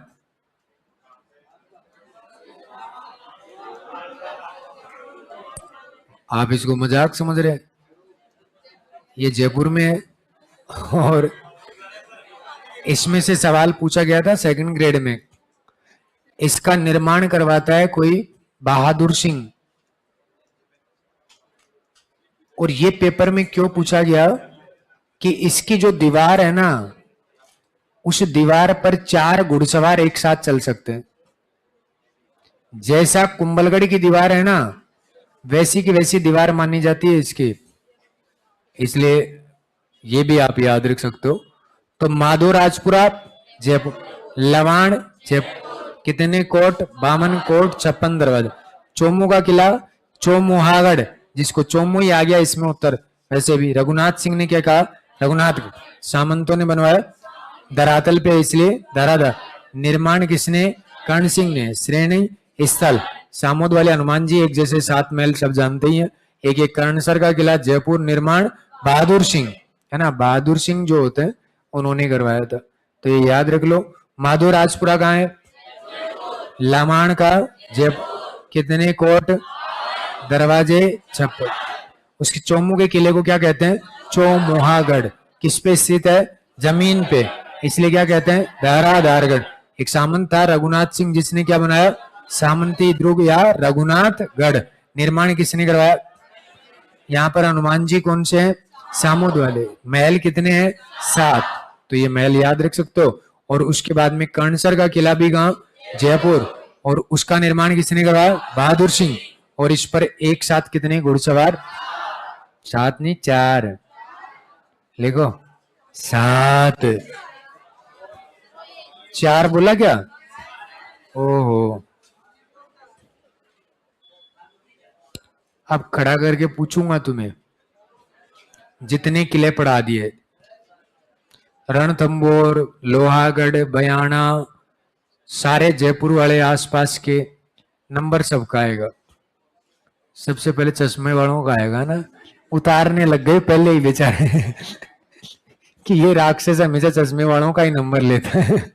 आप इसको मजाक समझ रहे हैं? ये जयपुर में है और इसमें से सवाल पूछा गया था 2nd ग्रेड में। इसका निर्माण करवाता है कोई बहादुर सिंह। और ये पेपर में क्यों पूछा गया कि इसकी जो दीवार है ना, उस दीवार पर 4 घुड़सवार एक साथ चल सकते हैं। जैसा कुंभलगढ़ की दीवार है ना, वैसी की वैसी दीवार मानी जाती है इसकी, इसलिए ये भी आप याद रख सकते हो। तो माधो राजपुरा जयपुर, लवाण जयपुर, कितने कोट? 52 कोट 56 दरवाजा। चोमू का किला चौमुहागढ़, जिसको चोमू ही आ गया इसमें उत्तर। वैसे भी रघुनाथ सिंह ने क्या कहा? रघुनाथ सामंतों ने बनवाया, धरातल पे इसलिए धराधार। निर्माण किसने? कर्ण सिंह ने। श्रेणी स्थल सामोद वाले हनुमान जी, एक जैसे 7 महल सब जानते ही हैं। एक कर्णसर का किला जयपुर। निर्माण बहादुर सिंह, है ना? बहादुर सिंह जो होते हैं उन्होंने करवाया था। तो ये याद रख लो। माधोराजपुरा कहाँ है? लामाण का जयपुर। कितने कोट? दरवाजे? छप्पर। उसके चौमू के किले को क्या कहते हैं? चौमुहागढ़। किस पे स्थित है? जमीन पे, इसलिए क्या कहते हैं? धराधारगढ़। एक सामंत था रघुनाथ सिंह, जिसने क्या बनाया? सामंती दुर्ग या रघुनाथगढ़। निर्माण किसने करवाया? यहाँ पर हनुमान जी कौन से हैं? सामुद वाले। महल कितने हैं? 7। तो ये महल याद रख सकते हो। और उसके बाद में कर्णसर का किला भी कहाँ? जयपुर। और उसका निर्माण किसने करवाया? बहादुर सिंह। और इस पर एक साथ कितने घुड़सवार? 7 नहीं 4। लिखो 7। 4 बोला क्या? ओहो। अब खड़ा करके पूछूंगा तुम्हें, जितने किले पढ़ा दिए, रणथंबोर, लोहागढ़, बयाना, सारे जयपुर वाले आसपास के, नंबर सबका आएगा। सबसे पहले चश्मे वालों का आएगा ना। उतारने लग गए पहले ही बेचारे कि ये राक्षस हमेशा चश्मे वालों का ही नंबर लेता है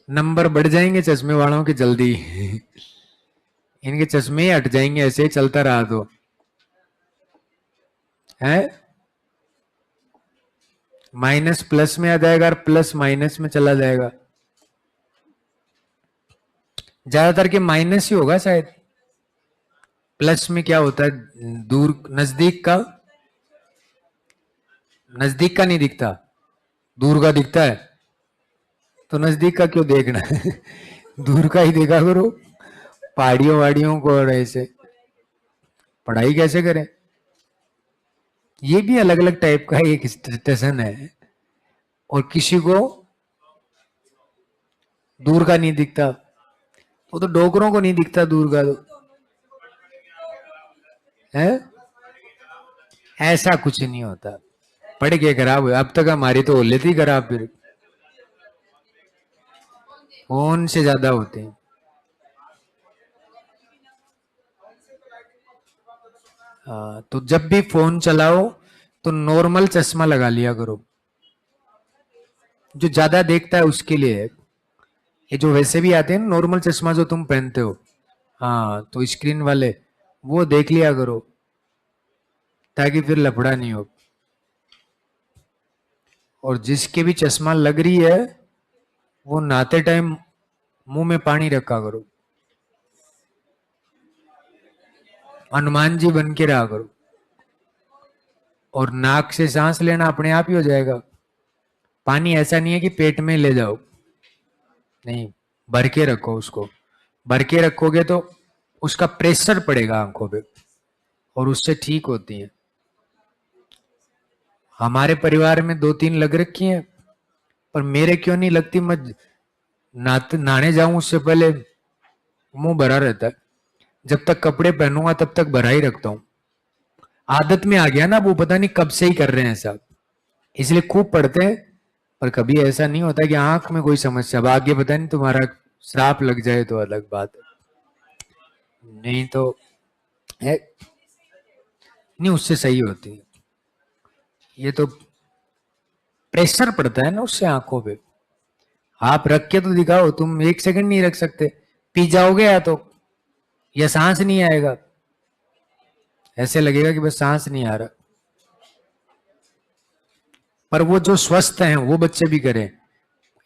नंबर बढ़ जाएंगे चश्मे वालों के जल्दी इनके चश्मे ही हट जाएंगे, ऐसे ही चलता रहा तो है। माइनस प्लस में आ जाएगा और प्लस माइनस में चला जाएगा। ज्यादातर के माइनस ही होगा शायद। प्लस में क्या होता है? दूर, नजदीक का नहीं दिखता, दूर का दिखता है। तो नजदीक का क्यों देखना है दूर का ही देखा करो। पहाड़ियों वाड़ियों को और ऐसे पढ़ाई कैसे करें? ये भी अलग अलग टाइप का एक स्टेशन है। और किसी को दूर का नहीं दिखता, वो तो डोकरों को नहीं दिखता दूर का। तो है ऐसा कुछ नहीं होता। पढ़ के खराब हुआ, अब तक हमारी तो हो लेती खराब। फिर फोन से ज्यादा होते हैं। तो जब भी फोन चलाओ तो नॉर्मल चश्मा लगा लिया करो। जो ज्यादा देखता है उसके लिए है। ये जो वैसे भी आते हैं नॉर्मल चश्मा जो तुम पहनते हो, हाँ, तो स्क्रीन वाले वो देख लिया करो, ताकि फिर लफड़ा नहीं हो। और जिसके भी चश्मा लग रही है वो नहाते टाइम मुंह में पानी रखा करो। हनुमान जी बन के रहा करो। और नाक से सांस लेना अपने आप ही हो जाएगा। पानी ऐसा नहीं है कि पेट में ले जाओ, नहीं, भर के रखो उसको। भर के रखोगे तो उसका प्रेशर पड़ेगा आंखों पे और उससे ठीक होती है। हमारे परिवार में 2-3 लग रखी हैं, पर मेरे क्यों नहीं लगती? मैं नहाने जाऊं उससे पहले मुंह भरा रहता है। जब तक कपड़े पहनूंगा तब तक भरा ही रखता हूं। आदत में आ गया ना, वो पता नहीं कब से ही कर रहे हैं सब, इसलिए खूब पढ़ते हैं। पर कभी ऐसा नहीं होता कि आंख में कोई समस्या। अब आगे पता नहीं तुम्हारा श्राप लग जाए तो अलग बात है, नहीं तो है नहीं, उससे सही होती है। ये तो प्रेशर पड़ता है ना उससे आंखों पे। आप रख के तो दिखाओ, तुम 1 सेकंड नहीं रख सकते, पी जाओगे या तो, या सांस नहीं आएगा, ऐसे लगेगा कि बस सांस नहीं आ रहा। पर वो जो स्वस्थ हैं वो बच्चे भी करें।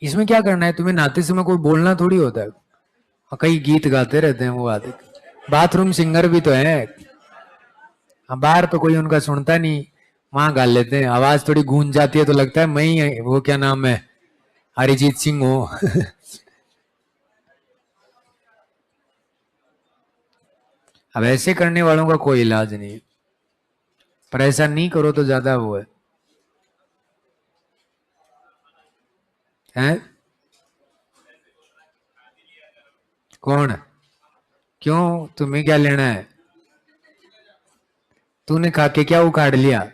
इसमें क्या करना है? तुम्हें नहाते समय कोई बोलना थोड़ी होता है। और कई गीत गाते रहते हैं वो आदि, बाथरूम सिंगर भी तो है। बाहर तो कोई उनका सुनता नहीं, वहां गा लेते हैं। आवाज थोड़ी गूंज जाती है तो लगता है मैं ही, वो क्या नाम है, अरिजीत सिंह हो अब ऐसे करने वालों का कोई इलाज नहीं है, पर ऐसा नहीं करो तो ज्यादा वो है? कौन? क्यों, तुम्हें क्या लेना है? तूने खा के क्या उखाड़ लिया?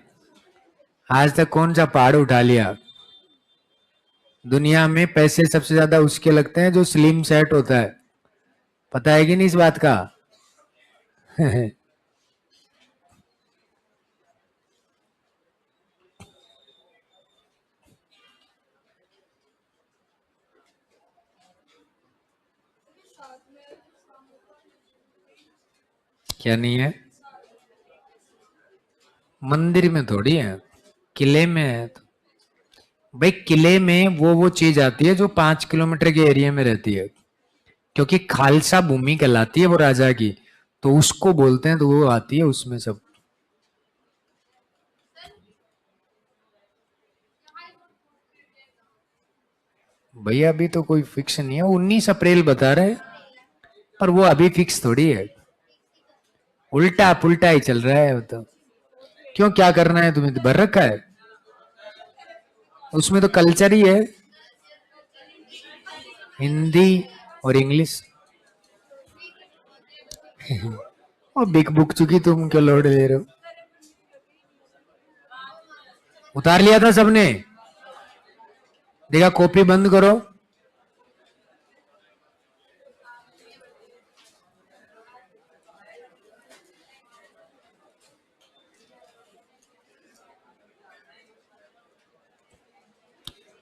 आज तक कौन सा पहाड़ उठा लिया? दुनिया में पैसे सबसे ज्यादा उसके लगते हैं जो स्लिम सेट होता है, पता है कि नहीं इस बात का क्या नहीं है? मंदिर में थोड़ी है, किले में है। तो भाई किले में वो चीज आती है जो 5 किलोमीटर के एरिया में रहती है, क्योंकि खालसा भूमि कहलाती है वो राजा की, तो उसको बोलते हैं, तो वो आती है उसमें सब। भैया अभी तो कोई फिक्स नहीं है, 19 अप्रैल बता रहे, पर वो अभी फिक्स थोड़ी है, उल्टा पुल्टा ही चल रहा है वो तो। क्यों, क्या करना है तुम्हें, भर रखा है उसमें, तो कल्चर ही है, हिंदी और इंग्लिश। और बिग बुक चुकी, तुम क्यों लोड ले रहे हो? उतार लिया था सबने, देखा, कॉपी बंद करो।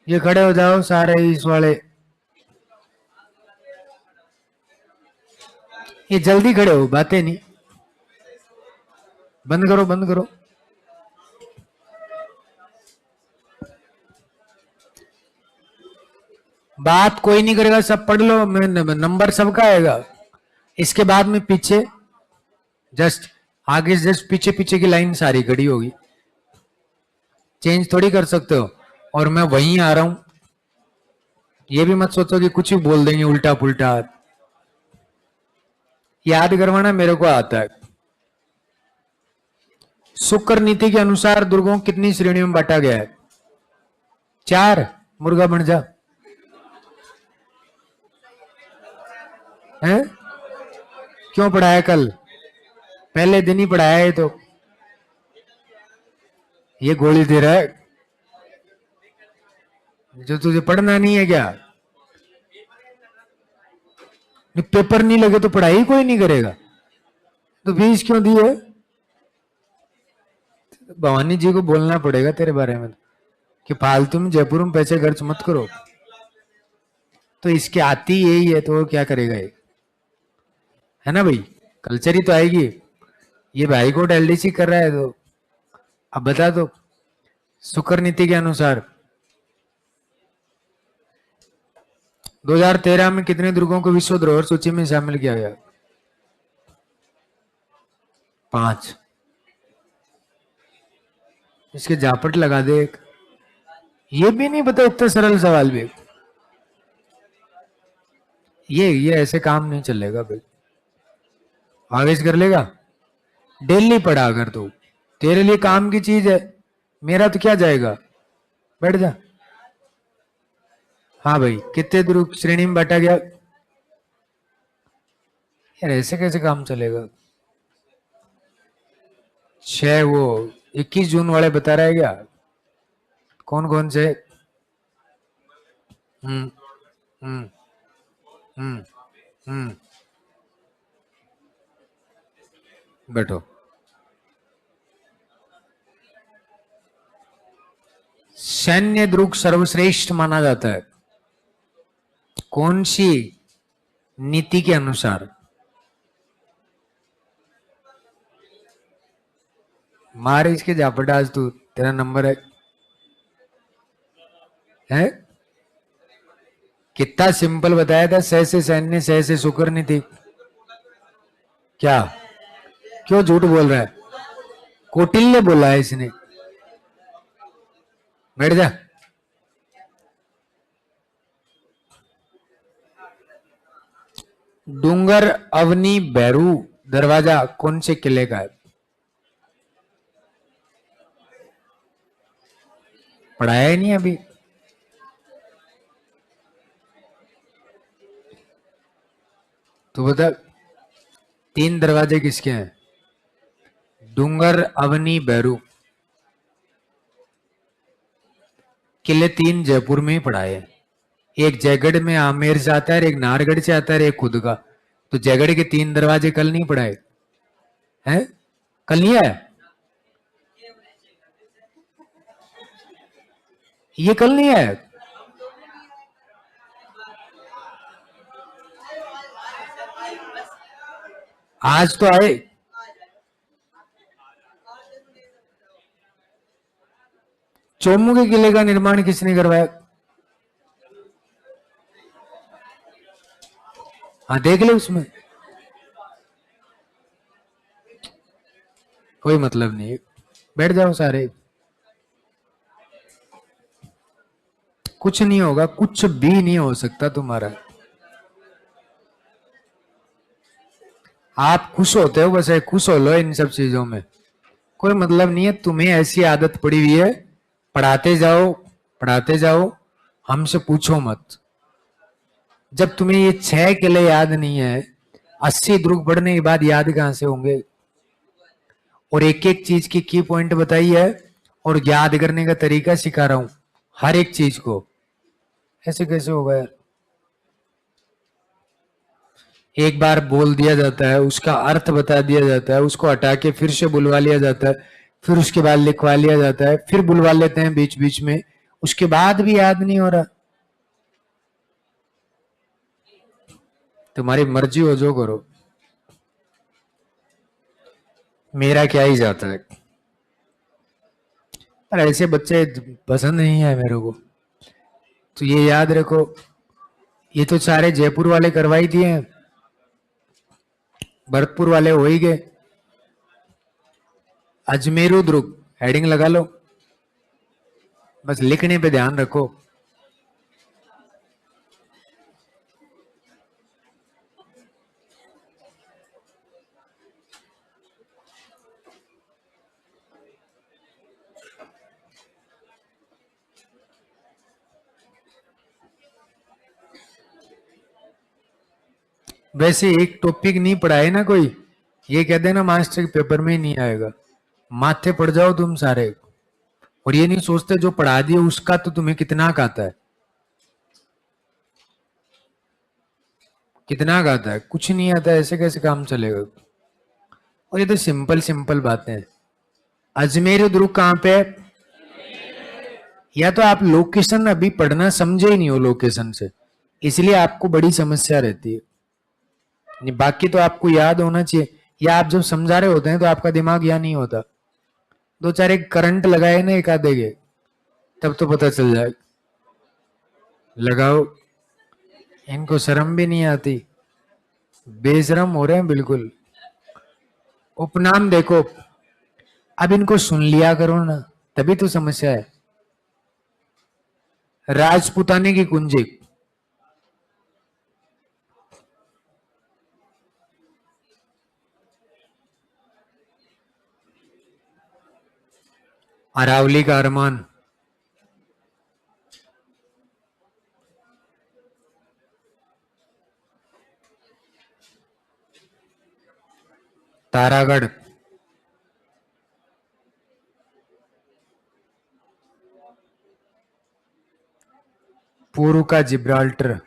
ये खड़े हो जाओ सारे इस वाले, ये जल्दी खड़े हो, बातें नहीं, बंद करो बंद करो। बात कोई नहीं करेगा, सब पढ़ लो, मैं नंबर सबका आएगा। इसके बाद में पीछे जस्ट आगे, जस्ट पीछे पीछे की लाइन सारी खड़ी होगी, चेंज थोड़ी कर सकते हो। और मैं वहीं आ रहा हूं, ये भी मत सोचो कि कुछ ही बोल देंगे उल्टा पुल्टा। याद करवाना मेरे को आता है। शुक्र नीति के अनुसार दुर्गों को कितनी श्रेणियों में बांटा गया है? 4। मुर्गा बन जा है। क्यों पढ़ाया कल? पहले दिन ही पढ़ाया है, तो ये गोली दे रहा है जो तुझे पढ़ना नहीं है क्या? पेपर नहीं लगे तो पढ़ाई कोई नहीं करेगा, तो फीस क्यों दी है? भवानी जी को बोलना पड़ेगा तेरे बारे में कि फालतू में जयपुर में पैसे खर्च मत करो। तो इसके आती यही है, तो वो क्या करेगा ये, है ना भाई? कल्चर ही तो आएगी। ये भाई कोट एलडीसी कर रहा है, तो अब बता दो, शुक्र नीति के अनुसार 2013 में कितने दुर्गों को विश्व धरोहर सूची में शामिल किया गया? 5। इसके जापट लगा दे एक। ये भी नहीं पता, इतना सरल सवाल भी। ये ऐसे काम नहीं चलेगा भाई, आगे से कर लेगा। डेली पढ़ा कर तू, तेरे लिए काम की चीज है, मेरा तो क्या जाएगा, बैठ जा। हाँ भाई, कितने दुर्ग श्रेणी में बांटा गया? यार ऐसे कैसे काम चलेगा? 6। वो 21 जून वाले बता रहा है क्या? कौन कौन से? हम्म हम्म हम्म हम्म बैठो। सैन्य दुर्ग सर्वश्रेष्ठ माना जाता है, कौन सी नीति के अनुसार? मार इसके जापट, आज तू, तेरा नंबर है? कितना सिंपल बताया था, सह से सैन्य, सह से शुक्र नीति। क्या, क्यों झूठ बोल रहा है? कौटिल्य बोला है इसने, बैठ जा। डूंगर अवनी बैरू दरवाजा कौन से किले का है? पढ़ाया ही नहीं अभी, तो बता, 3 दरवाजे किसके हैं? डूंगर अवनी बैरू, किले 3 जयपुर में ही पढ़ाए हैं। एक जयगढ़ में आमेर से आता है, एक नाहरगढ़ से आता है, एक खुद का। तो जयगढ़ के 3 दरवाजे कल नहीं पढ़ाए हैं? कल नहीं आया? ये कल नहीं आया, आज तो आए। चोमू के किले का निर्माण किसने करवाया? हाँ देख ले, उसमें कोई मतलब नहीं। बैठ जाओ सारे, कुछ नहीं होगा, कुछ भी नहीं हो सकता तुम्हारा। आप खुश होते हो, बस खुश हो लो इन सब चीजों में, कोई मतलब नहीं है। तुम्हें ऐसी आदत पड़ी हुई है, पढ़ाते जाओ पढ़ाते जाओ, हमसे पूछो मत। जब तुम्हें ये 6 किले याद नहीं है, 80 ध्रुव पढ़ने के बाद याद कहां से होंगे? और एक एक चीज की पॉइंट बताई है, और याद करने का तरीका सिखा रहा हूं हर एक चीज को। ऐसे कैसे होगा यार? एक बार बोल दिया जाता है, उसका अर्थ बता दिया जाता है, उसको हटा के फिर से बुलवा लिया जाता है, फिर उसके बाद लिखवा लिया जाता है, फिर बुलवा लेते हैं बीच बीच में, उसके बाद भी याद नहीं हो रहा। तुम्हारी मर्जी हो, जो करो, मेरा क्या ही जाता है। पर ऐसे बच्चे पसंद नहीं है मेरे को। तो ये याद रखो, ये तो सारे जयपुर वाले करवाई दिए हैं, भरतपुर वाले हो ही गए। अजमेरू दुर्ग हेडिंग लगा लो, बस लिखने पे ध्यान रखो। वैसे एक टॉपिक नहीं पढ़ाए ना कोई, ये कह देना मास्टर के पेपर में ही नहीं आएगा, माथे पड़ जाओ तुम सारे। और ये नहीं सोचते जो पढ़ा दिए उसका तो तुम्हें कितना का आता है, कितना का आता है? कुछ नहीं आता है, ऐसे कैसे काम चलेगा? और ये तो सिंपल सिंपल बातें हैं। अजमेर दुर्ग कहाँ पे है? या तो आप लोकेशन अभी पढ़ना समझे ही नहीं हो लोकेशन से, इसलिए आपको बड़ी समस्या रहती है। नहीं, बाकी तो आपको याद होना चाहिए, या आप जब समझा रहे होते हैं तो आपका दिमाग यहाँ नहीं होता। दो चार एक करंट लगाए ना एक आधे के, तब तो पता चल जाए। लगाओ, इनको शर्म भी नहीं आती, बेशरम हो रहे हैं बिल्कुल। उपनाम देखो, अब इनको सुन लिया करो ना, तभी तो समस्या है। राजपुताने की कुंजी, अरावली का अरमान, तारागढ़, पूर्व का जिब्राल्टर,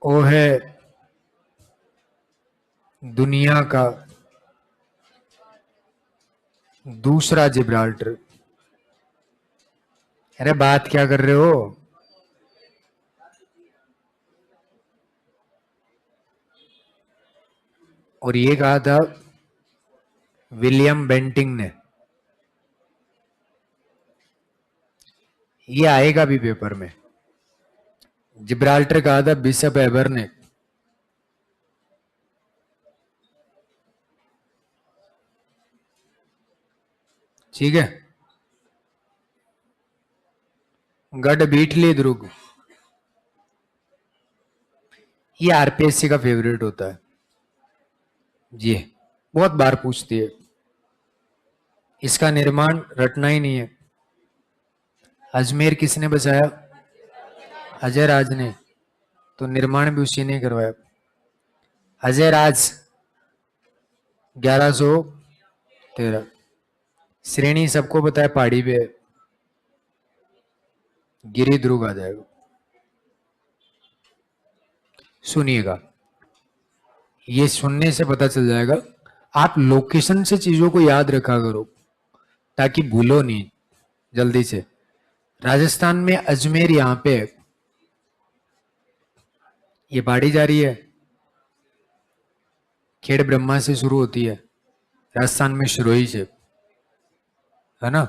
वो है दुनिया का दूसरा जिब्राल्टर। अरे बात क्या कर रहे हो? और ये कहा था विलियम बेंटिंग ने, ये आएगा भी पेपर में। जिब्राल्टर कहा था बिशप एबर ने। ठीक है, गढ़ बीटली दुर्ग, ये आरपीएससी का फेवरेट होता है, ये बहुत बार पूछती है। इसका निर्माण रटना ही नहीं है। अजमेर किसने बसाया? अजय राज ने, तो निर्माण भी उसी ने करवाया। अजय राज 1113, श्रेणी सबको पता है पहाड़ी पे, गिरी दुर्ग आ जाएगा। सुनिएगा, ये सुनने से पता चल जाएगा। आप लोकेशन से चीजों को याद रखा करो ताकि भूलो नहीं जल्दी से। राजस्थान में अजमेर यहां पे है, ये पहाड़ी जा रही है, खेड़ ब्रह्मा से शुरू होती है, राजस्थान में सिरोही से, है ना।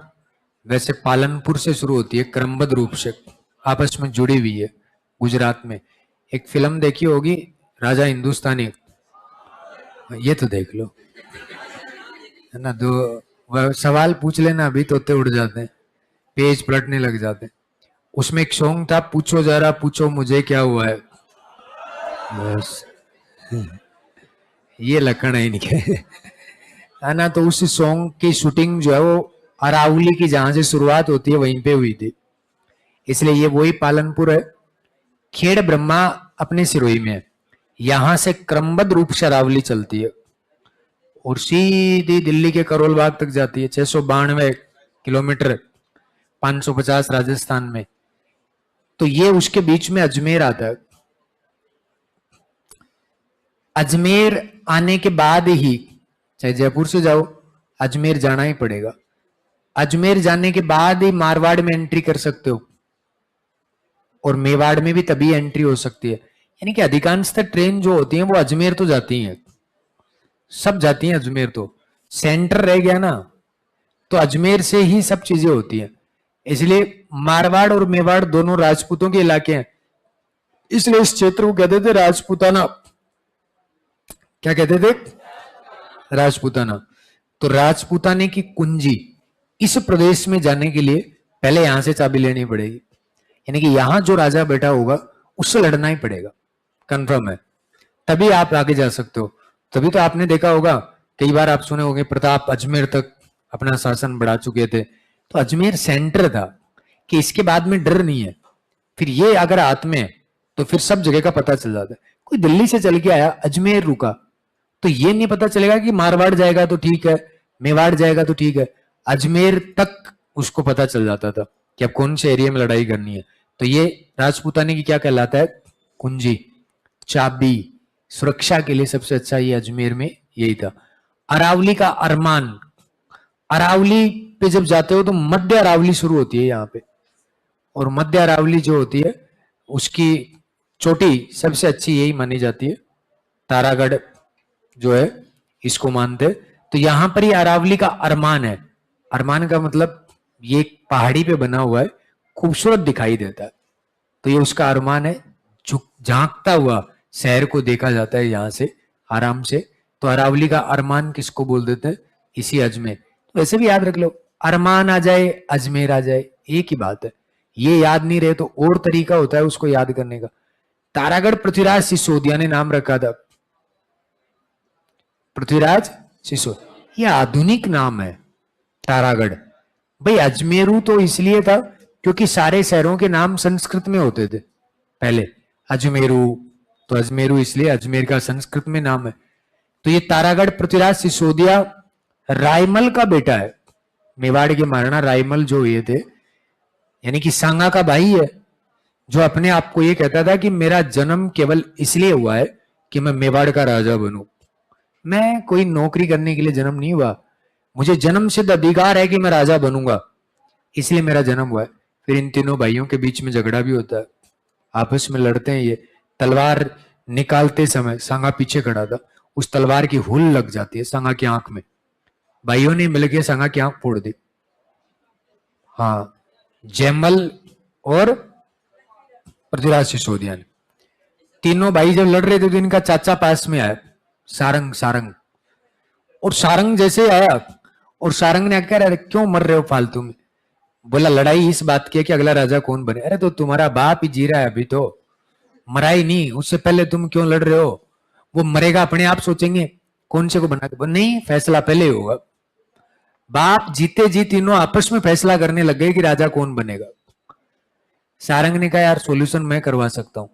वैसे पालनपुर से शुरू होती है, क्रमबद्ध रूप से आपस में जुड़ी हुई है। गुजरात में एक फिल्म देखी होगी, राजा हिंदुस्तानी, ये तो देख लो, है ना। दो सवाल पूछ लेना, अभी तोते उड़ जाते हैं, पेज पलटने लग जाते हैं। उसमें एक सॉन्ग था, पूछो जरा पूछो मुझे क्या हुआ है, बस ये लक्षण है इनके, है ना। तो उस सॉन्ग की शूटिंग जो है वो अरावली की जहां से शुरुआत होती है वहीं पे हुई थी, इसलिए ये वही पालनपुर है। खेड़ ब्रह्मा अपने सिरोही में है, यहां से क्रमबद्ध रूप से अरावली चलती है और सीधी दिल्ली के करोल बाग तक जाती है, 692 किलोमीटर, 550 राजस्थान में। तो ये उसके बीच में अजमेर आता है। अजमेर आने के बाद ही, चाहे जयपुर से जाओ, अजमेर जाना ही पड़ेगा। अजमेर जाने के बाद ही मारवाड़ में एंट्री कर सकते हो, और मेवाड़ में भी तभी एंट्री हो सकती है। यानी कि अधिकांशतः ट्रेन जो होती है वो अजमेर तो जाती हैं, सब जाती हैं अजमेर। तो सेंटर रह गया ना, तो अजमेर से ही सब चीजें होती हैं। इसलिए मारवाड़ और मेवाड़ दोनों राजपूतों के इलाके हैं, इसलिए इस क्षेत्र को कहते थे राजपूताना। क्या कहते थे? राजपूताना। तो राजपूताने की कुंजी, इस प्रदेश में जाने के लिए पहले यहां से चाबी लेनी पड़ेगी, यानी कि यहां जो राजा बैठा होगा उससे लड़ना ही पड़ेगा, कंफर्म है, तभी आप आगे जा सकते हो। तभी तो आपने देखा होगा, कई बार आप सुने होंगे प्रताप अजमेर तक अपना शासन बढ़ा चुके थे, तो अजमेर सेंटर था कि इसके बाद में डर नहीं है। फिर ये अगर हाथ में तो फिर सब जगह का पता चल जाता है। कोई दिल्ली से चल के आया, अजमेर रुका, तो ये नहीं पता चलेगा कि मारवाड़ जाएगा तो ठीक है, मेवाड़ जाएगा तो ठीक है, अजमेर तक उसको पता चल जाता था कि अब कौन से एरिया में लड़ाई करनी है। तो ये राजपूताने की क्या कहलाता है? कुंजी, चाबी, सुरक्षा के लिए सबसे अच्छा ये अजमेर में यही था। अरावली का अरमान, अरावली पे जब जाते हो तो मध्य अरावली शुरू होती है यहाँ पे, और मध्य अरावली जो होती है उसकी चोटी सबसे अच्छी यही मानी जाती है, तारागढ़ जो है इसको मानते। तो यहां पर ही अरावली का अरमान है। अरमान का मतलब ये पहाड़ी पे बना हुआ है, खूबसूरत दिखाई देता है, तो ये उसका अरमान है। झांकता हुआ शहर को देखा जाता है यहां से आराम से। तो अरावली का अरमान किसको बोल देते हैं? इसी अजमेर। तो वैसे भी याद रख लो, अरमान आ जाए अजमेर आ जाए एक ही बात है। ये याद नहीं रहे तो और तरीका होता है उसको याद करने का। तारागढ़ पृथ्वीराज सिसोदिया ने नाम रखा था, पृथ्वीराज सिसोदिया, ये आधुनिक नाम है तारागढ़। भाई अजमेरू तो इसलिए था क्योंकि सारे शहरों के नाम संस्कृत में होते थे पहले, अजमेरू, तो अजमेरू इसलिए अजमेर का संस्कृत में नाम है। तो ये तारागढ़ पृथ्वीराज सिसोदिया रायमल का बेटा है, मेवाड़ के महाराणा रायमल जो हुए थे, यानी कि सांगा का भाई है, जो अपने आप को ये कहता था कि मेरा जन्म केवल इसलिए हुआ है कि मैं मेवाड़ का राजा बनूं, मैं कोई नौकरी करने के लिए जन्म नहीं हुआ, मुझे जन्म सिद्ध अधिकार है कि मैं राजा बनूंगा, इसलिए मेरा जन्म हुआ है। फिर इन तीनों भाइयों के बीच में झगड़ा भी होता है, आपस में लड़ते हैं। ये तलवार निकालते समय सांगा पीछे खड़ा था, उस तलवार की हुल लग जाती है सांगा की आंख में, भाइयों ने मिलकर सांगा की आंख फोड़ दी। हाँ, जयमल और पृथ्वीराज सिसोदिया ने, तीनों भाई जब लड़ रहे थे तो इनका चाचा पास में आया, सारंग, सारंग। और सारंग जैसे आया, और सारंग ने कह रहा क्यों मर रहे हो फालतू में? बोला लड़ाई इस बात की है कि अगला राजा कौन बने। अरे तो तुम्हारा बाप ही जी रहा है अभी, तो मरा ही नहीं, उससे पहले तुम क्यों लड़ रहे हो? वो मरेगा अपने आप सोचेंगे कौन से को बना के, नहीं फैसला पहले ही होगा। बाप जीते जी तीनों आपस में फैसला करने लग गए कि राजा कौन बनेगा। सारंग ने कहा यार सोल्यूशन मैं करवा सकता हूं।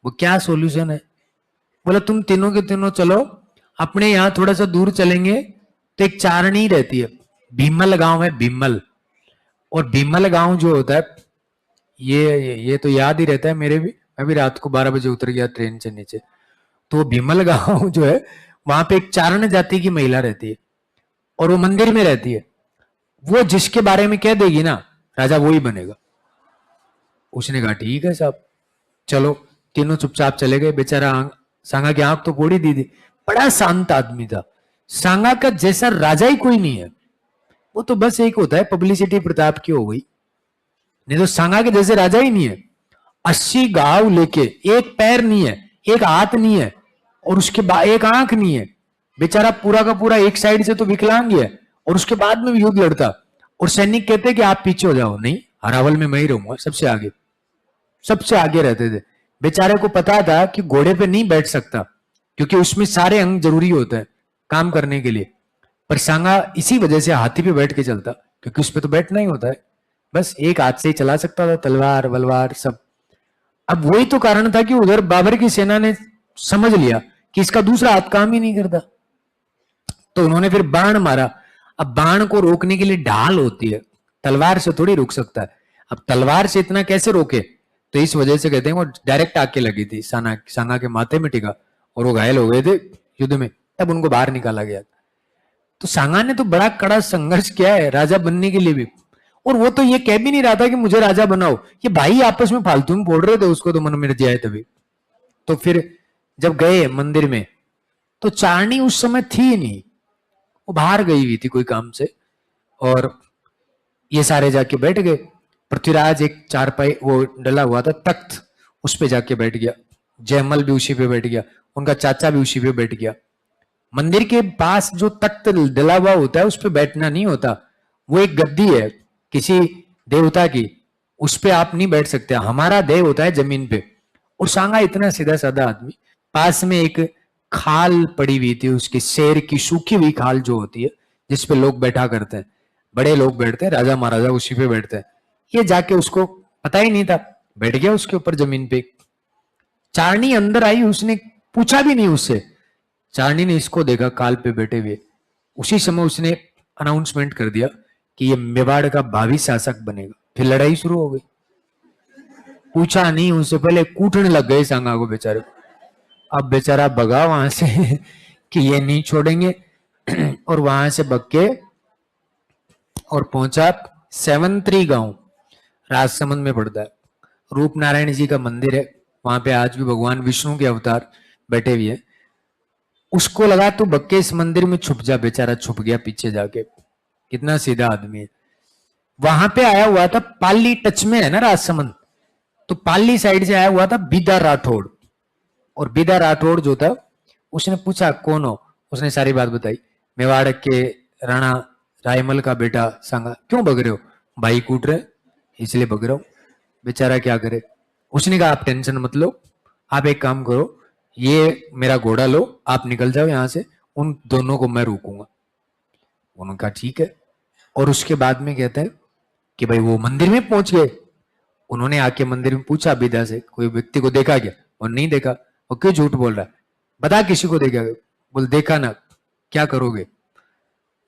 वो क्या सोल्यूशन है? बोला तुम तीनों के तीनों चलो, अपने यहां थोड़ा सा दूर चलेंगे तो एक चारणी रहती है, भीमल गांव है, भीमल। और भीमल गांव जो होता है, ये तो याद ही रहता है मेरे भी, मैं भी रात को 12 बजे उतर गया ट्रेन से नीचे। तो भीमल गांव जो है वहां पे एक चारण जाति की महिला रहती है, और वो मंदिर में रहती है। वो जिसके बारे में कह देगी ना राजा, वो ही बनेगा। उसने कहा ठीक है साहब चलो, तीनों चुपचाप चले गए। बेचारा सांगा की आंख तो फोड़ी दी थी। बड़ा शांत आदमी था। सांगा का जैसा राजा ही कोई नहीं है। वो तो बस एक होता है पब्लिसिटी प्रताप की हो गई, नहीं तो सांगा के जैसे राजा ही नहीं है। 80 गांव लेके, एक पैर नहीं है, एक हाथ नहीं है, और उसके बाद एक आंख नहीं है। बेचारा पूरा का पूरा एक साइड से तो विकलांग है, और उसके बाद में भी युद्ध लड़ता। और सैनिक कहते कि आप पीछे हो जाओ, नहीं हरावल में मैं ही रहूंगा, सबसे आगे, सबसे आगे रहते थे। बेचारे को पता था कि घोड़े पे नहीं बैठ सकता, क्योंकि उसमें सारे अंग जरूरी होते हैं काम करने के लिए। पर सांगा इसी वजह से हाथी पे बैठ के चलता, क्योंकि उस पे तो बैठना ही होता है, बस एक हाथ से ही चला सकता था, तलवार वलवार सब। अब वही तो कारण था कि उधर बाबर की सेना ने समझ लिया कि इसका दूसरा हाथ काम ही नहीं करता, तो उन्होंने फिर बाण मारा। अब बाण को रोकने के लिए ढाल होती है, तलवार से थोड़ी रोक सकता है। अब तलवार से इतना कैसे रोके, तो इस वजह से कहते हैं वो डायरेक्ट आके लगी थी, सांगा के माथे में टिका और वो घायल हो गए थे युद्ध में, तब उनको बाहर निकाला गया। तो सांगा ने तो बड़ा कड़ा संघर्ष किया है राजा बनने के लिए भी, और वो तो ये कह भी नहीं रहा था कि मुझे राजा बनाओ, ये भाई आपस में फालतू में फोड़ रहे थे उसको, तो मन में जाए तभी। तो फिर जब गए मंदिर में, तो चारणी उस समय थी नहीं, वो बाहर गई हुई थी कोई काम से, और ये सारे जाके बैठ गए। पृथ्वीराज एक चारपाई वो डला हुआ था तख्त, उस पे जाके बैठ गया। जयमल भी उसी पे बैठ गया, उनका चाचा भी उसी पे बैठ गया। मंदिर के पास जो तख्त डला हुआ होता है उस पे बैठना नहीं होता, वो एक गद्दी है किसी देवता की, उस पे आप नहीं बैठ सकते, हमारा देव होता है जमीन पे। और सांगा इतना सीधा साधा आदमी, पास में एक खाल पड़ी हुई थी उसकी, शेर की सूखी हुई खाल जो होती है जिसपे लोग बैठा करते हैं, बड़े लोग बैठते हैं, राजा महाराजा उसी पे बैठते हैं। ये जाके उसको पता ही नहीं था, बैठ गया उसके ऊपर जमीन पे। चारणी अंदर आई, उसने पूछा भी नहीं उससे, चारणी ने इसको देखा काल पे बैठे हुए, उसी समय उसने अनाउंसमेंट कर दिया कि ये मेवाड़ का भावी शासक बनेगा। फिर लड़ाई शुरू हो गई। पूछा नहीं, उससे पहले कूटने लग गए सांगा को बेचारे। अब बेचारा भगा वहां से कि ये नहीं छोड़ेंगे, और वहां से भग के और पहुंचा सेवंतरी गांव, राजसमंद में पड़ता है। रूप नारायण जी का मंदिर है वहां पे, आज भी भगवान विष्णु के अवतार बैठे हुए हैं। उसको लगा तो बक्के इस मंदिर में छुप जा, बेचारा छुप गया पीछे जाके, कितना सीधा आदमी है। वहां पे आया हुआ था, पाली टच में है ना राजसमंद, तो पाली साइड से आया हुआ था बीदा राठौड़, और बीदा राठौड़ जो था उसने पूछा कौन हो, उसने सारी बात बताई, मेवाड़ के राणा रायमल का बेटा सांगा। क्यों भग रहे हो, भाई कूट रहे इसलिए भग रहा हूं। बेचारा क्या करे, उसने कहा आप टेंशन मत लो, आप एक काम करो, ये मेरा घोड़ा लो, आप निकल जाओ यहां से, उन दोनों को मैं रोकूंगा। उन्होंने कहा ठीक है। और उसके बाद में कहते हैं कि भाई वो मंदिर में पहुंच गए। उन्होंने आके मंदिर में पूछा बिदा से, कोई व्यक्ति को देखा क्या, और नहीं देखा। और क्यों झूठ बोल रहा है, बता किसी को देखा? बोल देखा ना, क्या करोगे?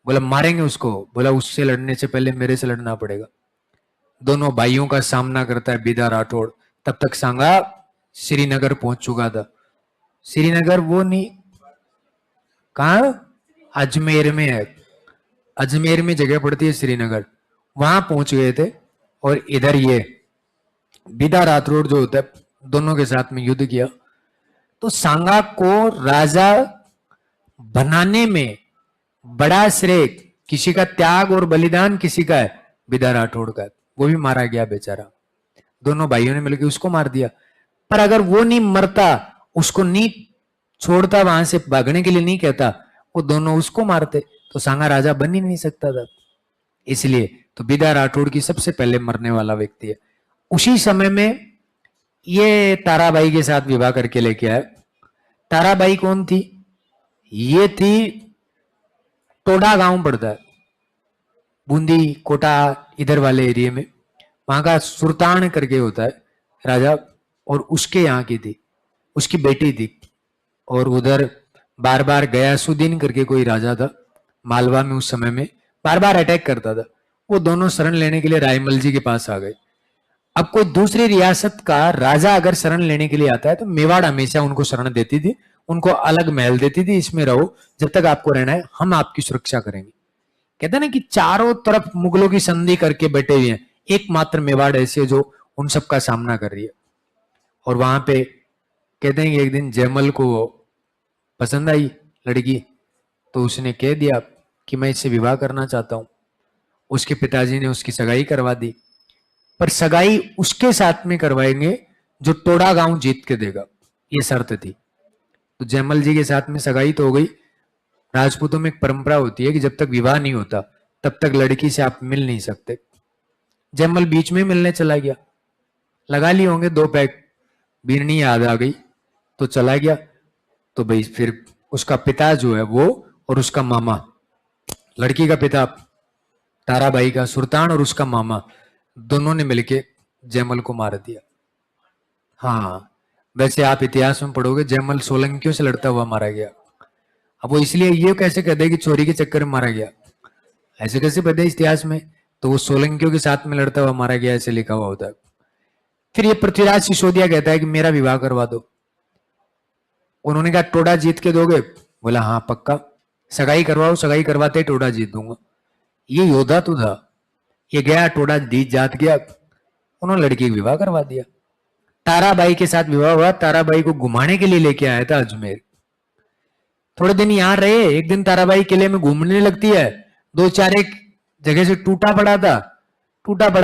बोला मारेंगे उसको। बोला उससे लड़ने से पहले मेरे से लड़ना पड़ेगा। दोनों भाइयों का सामना करता है बिदा राठौड़। तब तक सांगा श्रीनगर पहुंच चुका था। श्रीनगर वो नहीं, कहा, अजमेर में है, अजमेर में जगह पड़ती है श्रीनगर, वहां पहुंच गए थे। और इधर ये बिदा राठौड़ जो होता है, दोनों के साथ में युद्ध किया। तो सांगा को राजा बनाने में बड़ा श्रेय किसी का त्याग और बलिदान किसी का है, बिदा राठौड़ का, वो भी मारा गया बेचारा। दोनों भाइयों ने मिलकर उसको मार दिया। पर अगर वो नहीं मरता, उसको नहीं छोड़ता, वहां से भागने के लिए नहीं कहता, वो दोनों उसको मारते, तो सांगा राजा बन ही नहीं सकता था। इसलिए तो बिदा राठौड़ की सबसे पहले मरने वाला व्यक्ति है। उसी समय में ये ताराबाई के साथ विवाह करके लेके आया। ताराबाई कौन थी? ये थी, टोडा गांव पड़ता है बूंदी कोटा इधर वाले एरिया में, वहां का सुल्तान करके होता है राजा, और उसके यहाँ की थी, उसकी बेटी थी। और उधर बार बार गयासुद्दीन करके कोई राजा था मालवा में, उस समय में बार बार अटैक करता था। वो दोनों शरण लेने के लिए रायमल जी के पास आ गए। अब कोई दूसरी रियासत का राजा अगर शरण लेने के लिए आता है तो मेवाड़ हमेशा उनको शरण देती थी, उनको अलग महल देती थी, इसमें रहो, जब तक आपको रहना है हम आपकी सुरक्षा करेंगे। कहते हैं ना कि चारों तरफ मुगलों की संधि करके बैठे हुए हैं, एकमात्र मेवाड़ ऐसे जो उन सबका सामना कर रही है। और वहां पे कहते हैं कि एक दिन जयमल को पसंद आई लड़की, तो उसने कह दिया कि मैं इससे विवाह करना चाहता हूं। उसके पिताजी ने उसकी सगाई करवा दी, पर सगाई उसके साथ में करवाएंगे जो टोड़ा गांव जीत के देगा, ये शर्त थी। तो जयमल जी के साथ में सगाई तो हो गई। राजपूतों में एक परंपरा होती है कि जब तक विवाह नहीं होता तब तक लड़की से आप मिल नहीं सकते। जयमल बीच में मिलने चला गया, लगा लिए होंगे 2 पैक, बीरनी याद आ गई तो चला गया। तो भाई फिर उसका पिता जो है वो और उसका मामा, लड़की का पिता ताराबाई का सुल्तान और उसका मामा, दोनों ने मिलके जयमल को मार दिया। हाँ, वैसे आप इतिहास में पढ़ोगे जयमल सोलंकियों से लड़ता हुआ मारा गया। अब वो इसलिए ये कैसे कह दे कि चोरी के चक्कर में मारा गया, ऐसे कैसे पता है इतिहास में? तो वो सोलंकियों के साथ में लड़ता हुआ मारा गया, ऐसे लिखा हुआ होता है। फिर ये पृथ्वीराज सिसोदिया कहता है कि मेरा विवाह करवा दो। उन्होंने कहा टोडा जीत के दोगे? बोला हाँ पक्का, सगाई करवाओ, सगाई करवाते ही टोडा जीत दूंगा। ये योद्धा तो था, ये गया टोडा जीत जात गया, उन्होंने लड़की का विवाह करवा दिया। ताराबाई के साथ विवाह हुआ, ताराबाई को घुमाने के लिए लेके आया था अजमेर। थोड़े दिन यहां रहे, एक दिन ताराबाई किले में घूमने लगती है, 2-4 एक जगह से टूटा पड़ा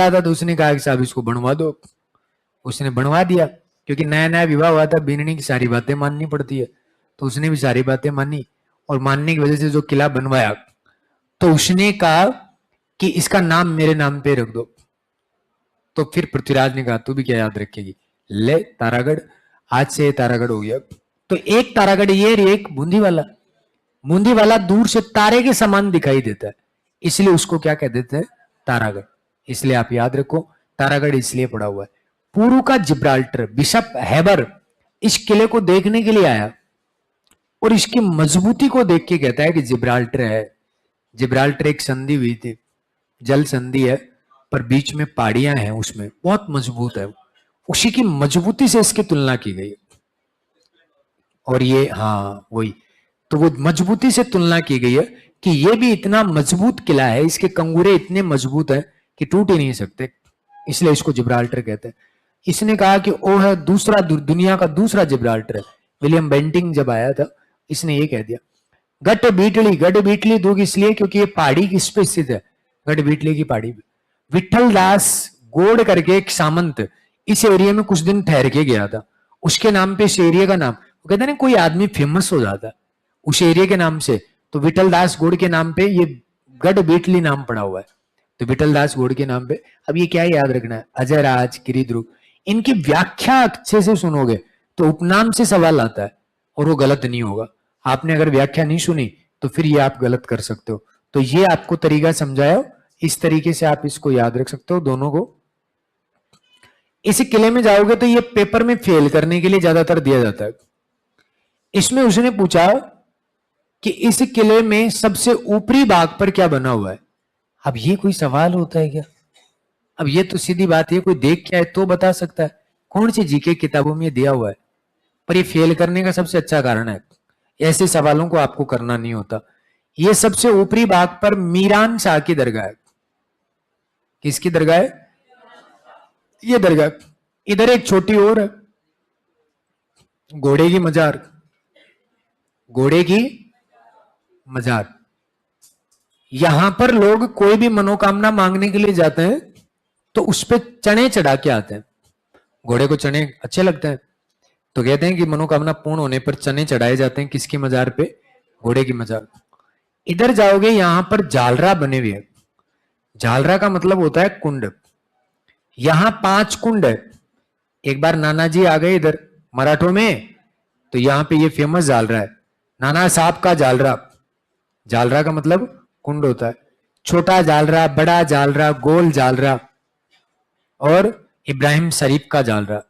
था तो उसने कहा कि साहब इसको बनवा दो। उसने बनवा दिया, क्योंकि नया नया विवाह हुआ था, बीननी की सारी बातें माननी पड़ती है, तो उसने भी सारी बातें मानी, और मानने की वजह से जो किला बनवाया, तो उसने कहा कि इसका नाम मेरे नाम पे रख दो। तो फिर पृथ्वीराज ने कहा तू भी क्या याद रखेगी, ले तारागढ़, आज से तारागढ़ हो गया। तो एक तारागढ़ ये और एक बूंदी वाला दूर से तारे के समान दिखाई देता है, इसलिए उसको क्या कह देते हैं, तारागढ़। इसलिए आप याद रखो, तारागढ़ इसलिए पड़ा हुआ है। पूर्व का जिब्राल्टर बिशप हैबर इस किले को देखने के लिए आया और इसकी मजबूती को देख के कहता है कि जिब्राल्टर है। जिब्राल्टर एक संधि हुई थी, जल संधि है, पर बीच में पहाड़ियां हैं, उसमें बहुत मजबूत है, उसी की मजबूती से इसकी तुलना की गई। और ये हाँ वही, तो वो मजबूती से तुलना की गई है कि ये भी इतना मजबूत किला है, इसके कंगूरे इतने मजबूत है कि टूट ही नहीं सकते, इसलिए इसको जिब्राल्टर कहते हैं। इसने कहा कि वो है दूसरा, दुनिया का दूसरा जिब्राल्टर है। विलियम बेंटिंग जब आया था, इसने ये कह दिया गट बीटली दुर्ग, इसलिए क्योंकि ये पहाड़ी किस पे स्थित है, गट बीटली की पहाड़ी पे। विठल दास गोड़ करके एक सामंत इस एरिया में कुछ दिन ठहर के गया था, उसके नाम पे इस एरिया का नाम, वो कहते ना कोई आदमी फेमस हो जाता उस एरिया के नाम से, तो विठल दास गोड़ के नाम पे ये गढ़ बीटली नाम पड़ा हुआ है, तो विठल दास गोड़ के नाम पे। अब ये क्या याद रखना है, अजय राज, गिरिध्रुव, इनकी व्याख्या अच्छे से सुनोगे तो उपनाम से सवाल आता है और वो गलत नहीं होगा। आपने अगर व्याख्या नहीं सुनी तो फिर ये आप गलत कर सकते हो। तो ये आपको तरीका समझाया, इस तरीके से आप इसको याद रख सकते हो दोनों को। इस किले में जाओगे तो ये पेपर में फेल करने के लिए ज्यादातर दिया जाता है। इसमें उसने पूछा कि इस किले में सबसे ऊपरी भाग पर क्या बना हुआ है। अब ये कोई सवाल होता है क्या? अब ये तो सीधी बात है, कोई देख क्या है तो बता सकता है, कौन सी जीके किताबों में दिया हुआ है। पर ये फेल करने का सबसे अच्छा कारण है, ऐसे सवालों को आपको करना नहीं होता। ये सबसे ऊपरी भाग पर मीरान शाह की दरगाह है। किसकी दरगाह है? ये दरगाह। इधर एक छोटी और है, घोड़े की मजार, घोड़े की मजार। यहां पर लोग कोई भी मनोकामना मांगने के लिए जाते हैं तो उस पे चने चढ़ा के आते हैं। घोड़े को चने अच्छे लगते हैं, तो कहते हैं कि मनोकामना पूर्ण होने पर चने चढ़ाए जाते हैं, किसकी मजार पे? घोड़े की मजार। इधर जाओगे यहां पर जालरा बने हुए हैं। जालरा का मतलब होता है कुंड। यहां 5 कुंड है। एक बार नाना जी आ गए इधर मराठों में, तो यहां पे ये फेमस जालरा है, नाना साहब का जालरा। जालरा का मतलब कुंड होता है। छोटा जालरा, बड़ा जालरा, गोल जालरा और इब्राहिम शरीफ का जालरा।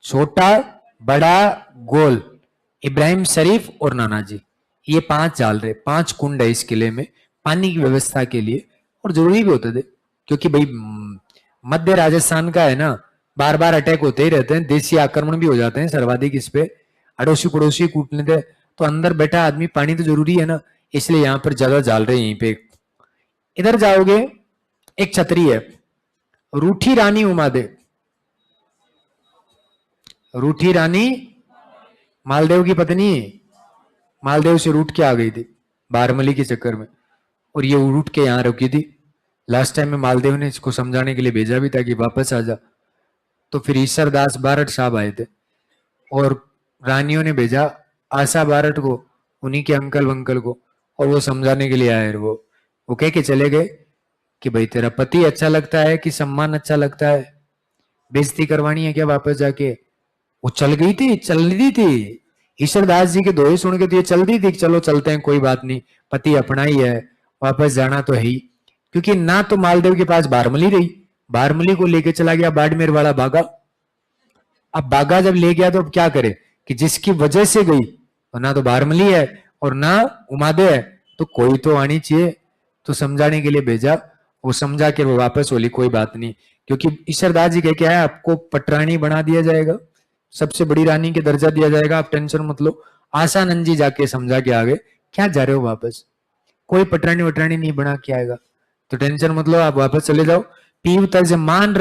छोटा, बड़ा, गोल, इब्राहिम शरीफ और नाना जी, ये 5 जालरे, 5 कुंड है इस किले में पानी की व्यवस्था के लिए, और जरूरी भी होते थे क्योंकि भाई मध्य राजस्थान का है ना, बार बार अटैक होते ही रहते हैं, देशी आक्रमण भी हो जाते हैं सर्वाधिक इस पे, अड़ोसी पड़ोसी कूट लेते हैं, तो अंदर बैठा आदमी पानी तो जरूरी है ना, इसलिए यहां पर ज्यादा जाल रहे यहीं पे। इधर जाओगे एक छतरी है, रूठी रानी उमादे, रूठी रानी मालदेव की पत्नी मालदेव से रूठ के आ गई थी बारमली के चक्कर में, और ये रूठ के यहाँ रुकी थी। लास्ट टाइम में मालदेव ने इसको समझाने के लिए भेजा भी था कि वापस आ जा, तो फिर ईश्वर दास बारट साहब आए थे और रानियों ने भेजा आशा बारट को, उन्हीं के अंकल वंकल को, और वो समझाने के लिए आए। वो कह के चले गए कि भाई तेरा पति अच्छा लगता है कि सम्मान अच्छा लगता है, बेइज्जती करवानी है क्या वापस जाके। वो चल गई थी, चल रही थी, ईश्वरदास जी के दोहे सुन के तो ये चल रही थी, चलो चलते हैं कोई बात नहीं, पति अपना ही है, वापस जाना तो है ही। क्योंकि ना तो मालदेव के पास बारमली रही, बारमली को लेके चला गया बाड़मेर वाला बागा। अब बागा जब ले गया तो अब क्या करे कि जिसकी वजह से गई, तो ना तो बारमली है और ना उमादे है, तो कोई तो आनी चाहिए। तो समझाने के लिए भेजा, वो समझा के वो वापस बोली कोई बात नहीं, क्योंकि ईश्वरदास जी कह के आया आपको पटरानी बना दिया जाएगा, सबसे बड़ी रानी के दर्जा दिया जाएगा, आप टेंशन मत लो। आसानंद जी जाके समझा के आगे, क्या जा रहे हो वापस, कोई पटरानी वटरानी नहीं बना के आएगा, तो टेंशन मत लो, आप वापस चले जाओ। पीव तज मान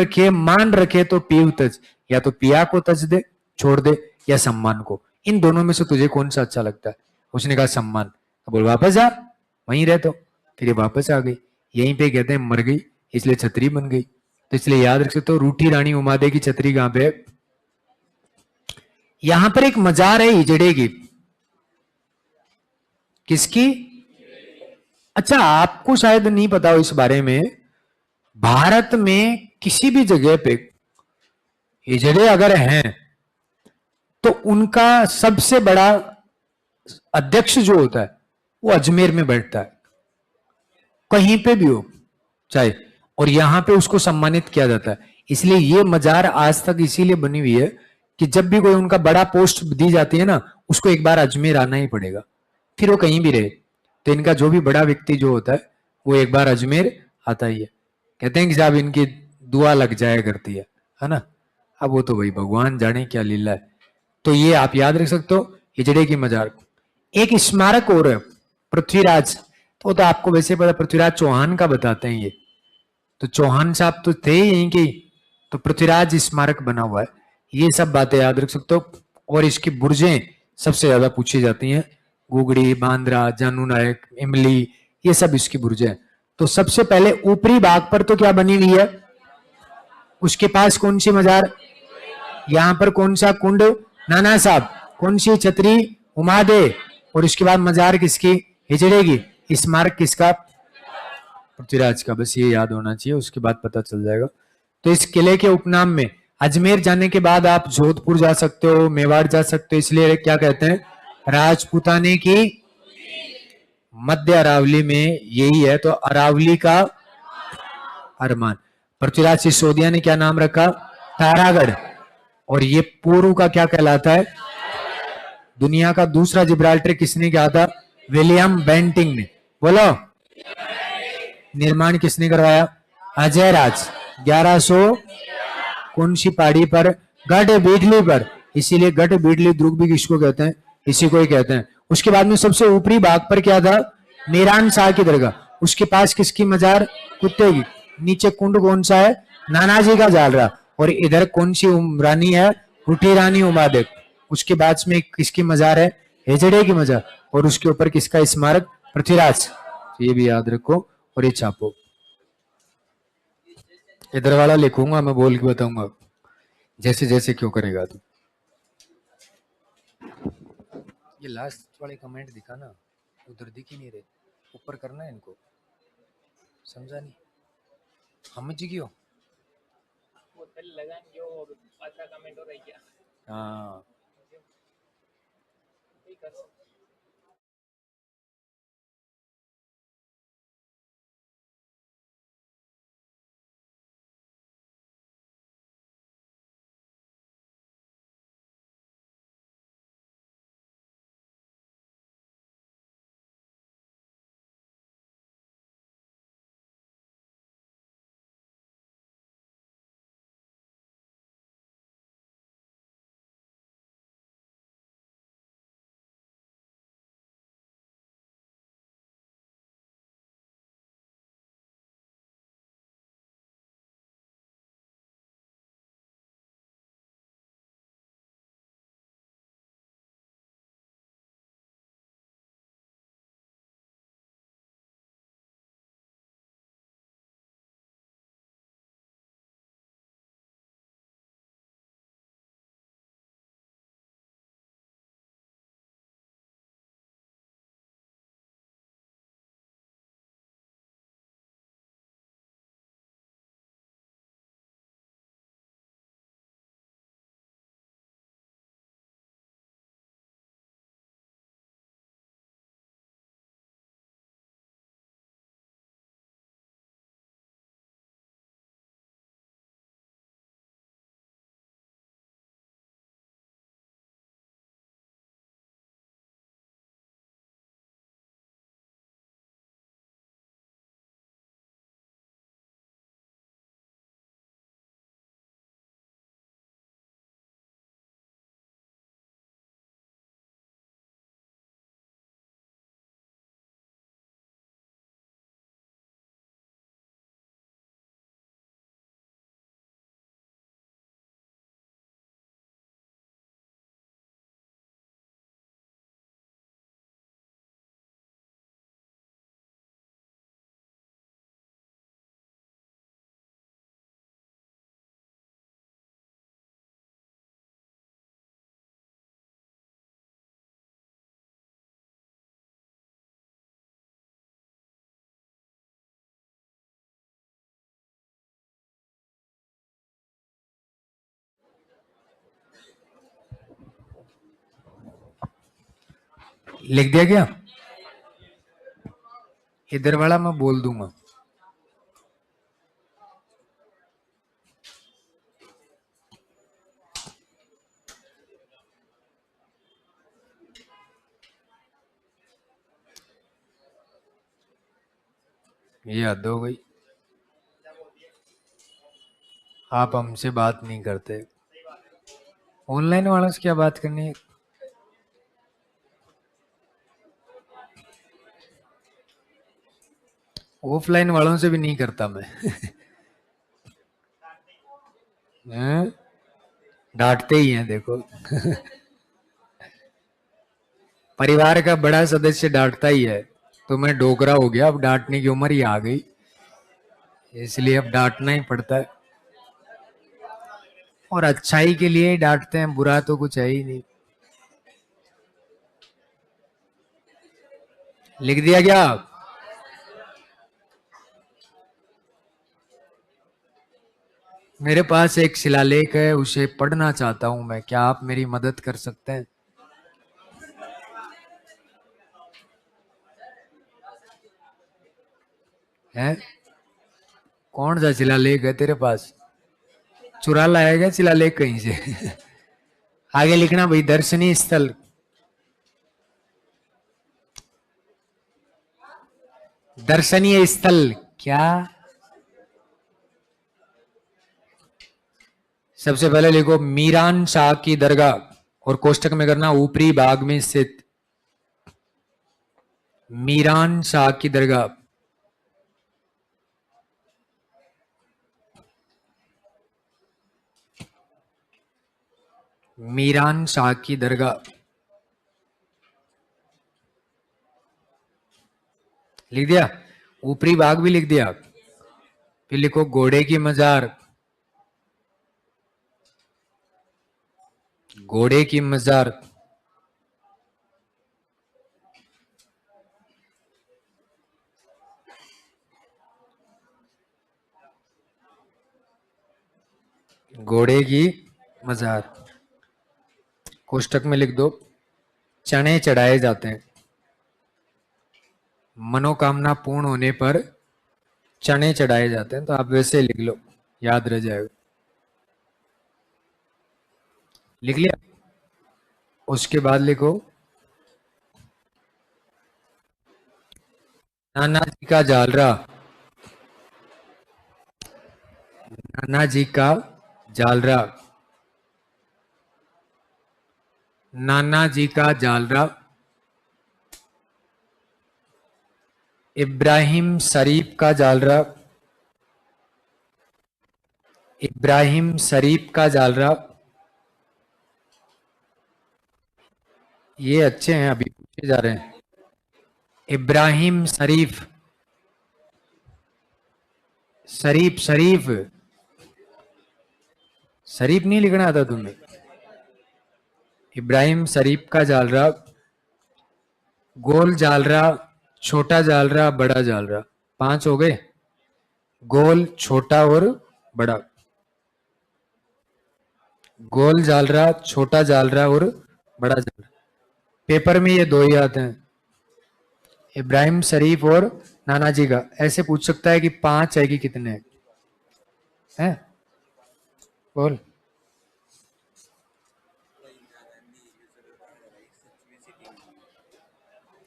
रखे तो पीव तज, या तो पिया को तज दे छोड़ दे, या सम्मान को, इन दोनों में से तुझे कौन सा अच्छा लगता है। उसने कहा सम्मान। तो बोल वापस जा, वहीं रह, तो फिर ये वापस आ गई। यहीं पे कहते हैं मर गई इसलिए छतरी बन गई। तो इसलिए याद रख सकते हो रूठी रानी उमादे की छतरी कहां पे है। यहां पर एक मजार है हिजड़े की। किसकी? अच्छा, आपको शायद नहीं पता हो इस बारे में, भारत में किसी भी जगह पे हिजड़े अगर हैं तो उनका सबसे बड़ा अध्यक्ष जो होता है वो अजमेर में बैठता है, कहीं पे भी हो चाहे, और यहां पे उसको सम्मानित किया जाता है। इसलिए ये मजार आज तक इसीलिए बनी हुई है कि जब भी कोई उनका बड़ा पोस्ट दी जाती है ना, उसको एक बार अजमेर आना ही पड़ेगा, फिर वो कहीं भी रहे। तो इनका जो भी बड़ा व्यक्ति जो होता है वो एक बार अजमेर आता ही है। कहते हैं कि साहब इनकी दुआ लग जाया करती है ना। अब वो तो भाई भगवान जाने क्या लीला है। तो ये आप याद रख सकते हो हिजड़े की मजार। एक स्मारक और है पृथ्वीराज, तो आपको वैसे पता, पृथ्वीराज चौहान का बताते हैं ये, तो चौहान साहब तो थे यहीं के, तो पृथ्वीराज स्मारक बना हुआ है। ये सब बातें याद रख सकते हो। और इसकी बुर्जें सबसे ज्यादा पूछी जाती हैं, गुगड़ी, बांद्रा, जानू नायक, इमली, ये सब इसकी बुर्जें हैं। तो सबसे पहले ऊपरी भाग पर तो क्या बनी हुई है, उसके पास कौन सी मजार, यहां पर कौन सा कुंड, नाना साहब, कौन सी छतरी, उमादे, और इसके बाद मजार किसकी, हिजड़ेगी, स्मारक किसका, पृथ्वीराज का। बस ये याद होना चाहिए, उसके बाद पता चल जाएगा। तो इस किले के उपनाम में अजमेर जाने के बाद आप जोधपुर जा सकते हो, मेवाड़ जा सकते हो, इसलिए क्या कहते हैं, राजपूताने की मध्य अरावली में यही है, तो अरावली का अरमान। पृथ्वीराज सिसोदिया ने क्या नाम रखा, तारागढ़। और ये पूर्व का क्या कहलाता है, दुनिया का दूसरा जिब्राल्टर किसने किया था, विलियम बेंटिंग ने। बोलो, निर्माण किसने करवाया, अजय राज। 1100 कौन सी पहाड़ी पर, गढ़ बीडली पर, इसीलिए गढ़ बीडली दुर्ग भी किसको कहते हैं, इसी को ही कहते हैं। उसके बाद में सबसे ऊपरी भाग पर क्या था, मीरान शाह की दरगाह, उसके पास किसकी मजार, कुत्ते की। नीचे कुंड कौन सा है, नानाजी का जाल रहा, और इधर कौन सी रानी है, रूठी रानी उमादेव। उसके बाद में किसकी मजार है, हेजड़े की मजार, और उसके ऊपर किसका स्मारक, पृथ्वीराज। ये भी याद रखो और ये छापो। इधर वाला लिखूंगा मैं, बोल के बताऊंगा जैसे जैसे क्यों करेगा तू। ये लास्ट वाले कमेंट दिखा ना, उधर दिख ही नहीं रहे, ऊपर करना है इनको, समझा नहीं, समझ गयो। वो लगा जो अच्छा कमेंट हो रही है। हाँ लिख दिया क्या? इधर वाला मैं बोल दूंगा। ये हद हो गई, आप हमसे बात नहीं करते। ऑनलाइन वालों से क्या बात करनी है? ऑफलाइन वालों से भी नहीं करता मैं। हैं? डांटते ही हैं देखो। परिवार का बड़ा सदस्य डांटता ही है, तो मैं डोगरा हो गया, अब डांटने की उम्र ही आ गई, इसलिए अब डांटना ही पड़ता है। और अच्छाई के लिए ही डांटते हैं, बुरा तो कुछ है ही नहीं। लिख दिया क्या? मेरे पास एक शिलालेख है, उसे पढ़ना चाहता हूं मैं, क्या आप मेरी मदद कर सकते हैं? हैं? कौन सा शिलालेख है तेरे पास? चुरा लाया क्या शिलालेख कहीं से? आगे लिखना भाई, दर्शनीय स्थल। दर्शनीय स्थल क्या? सबसे पहले लिखो मीरान शाह की दरगाह, और कोष्टक में करना ऊपरी भाग में स्थित मीरान शाह की दरगाह। मीरान शाह की दरगाह लिख दिया? ऊपरी भाग भी लिख दिया? फिर लिखो घोड़े की मजार। घोड़े की मजार। घोड़े की मजार। कोष्टक में लिख दो चने चढ़ाए जाते हैं, मनोकामना पूर्ण होने पर चने चढ़ाए जाते हैं, तो आप वैसे लिख लो, याद रह जाएगा। लिख लिया? उसके बाद लिखो नाना जी का जालरा। नाना जी का जालरा। नाना जी का जालरा। इब्राहिम शरीफ का जालरा। इब्राहिम शरीफ का जालरा। ये अच्छे हैं, अभी पूछे जा रहे हैं। इब्राहिम शरीफ। शरीफ शरीफ। शरीफ नहीं लिखना था तुम्हें? इब्राहिम शरीफ का जालरा। गोल जालरा, छोटा जालरा, बड़ा जालरा। 5 हो गए। गोल, छोटा और बड़ा। गोल जालरा, छोटा जालरा और बड़ा जालरा। पेपर में ये 2 ही आते हैं, इब्राहिम शरीफ और नाना जी का। ऐसे पूछ सकता है कि 5 है कि कितने हैं? बोल।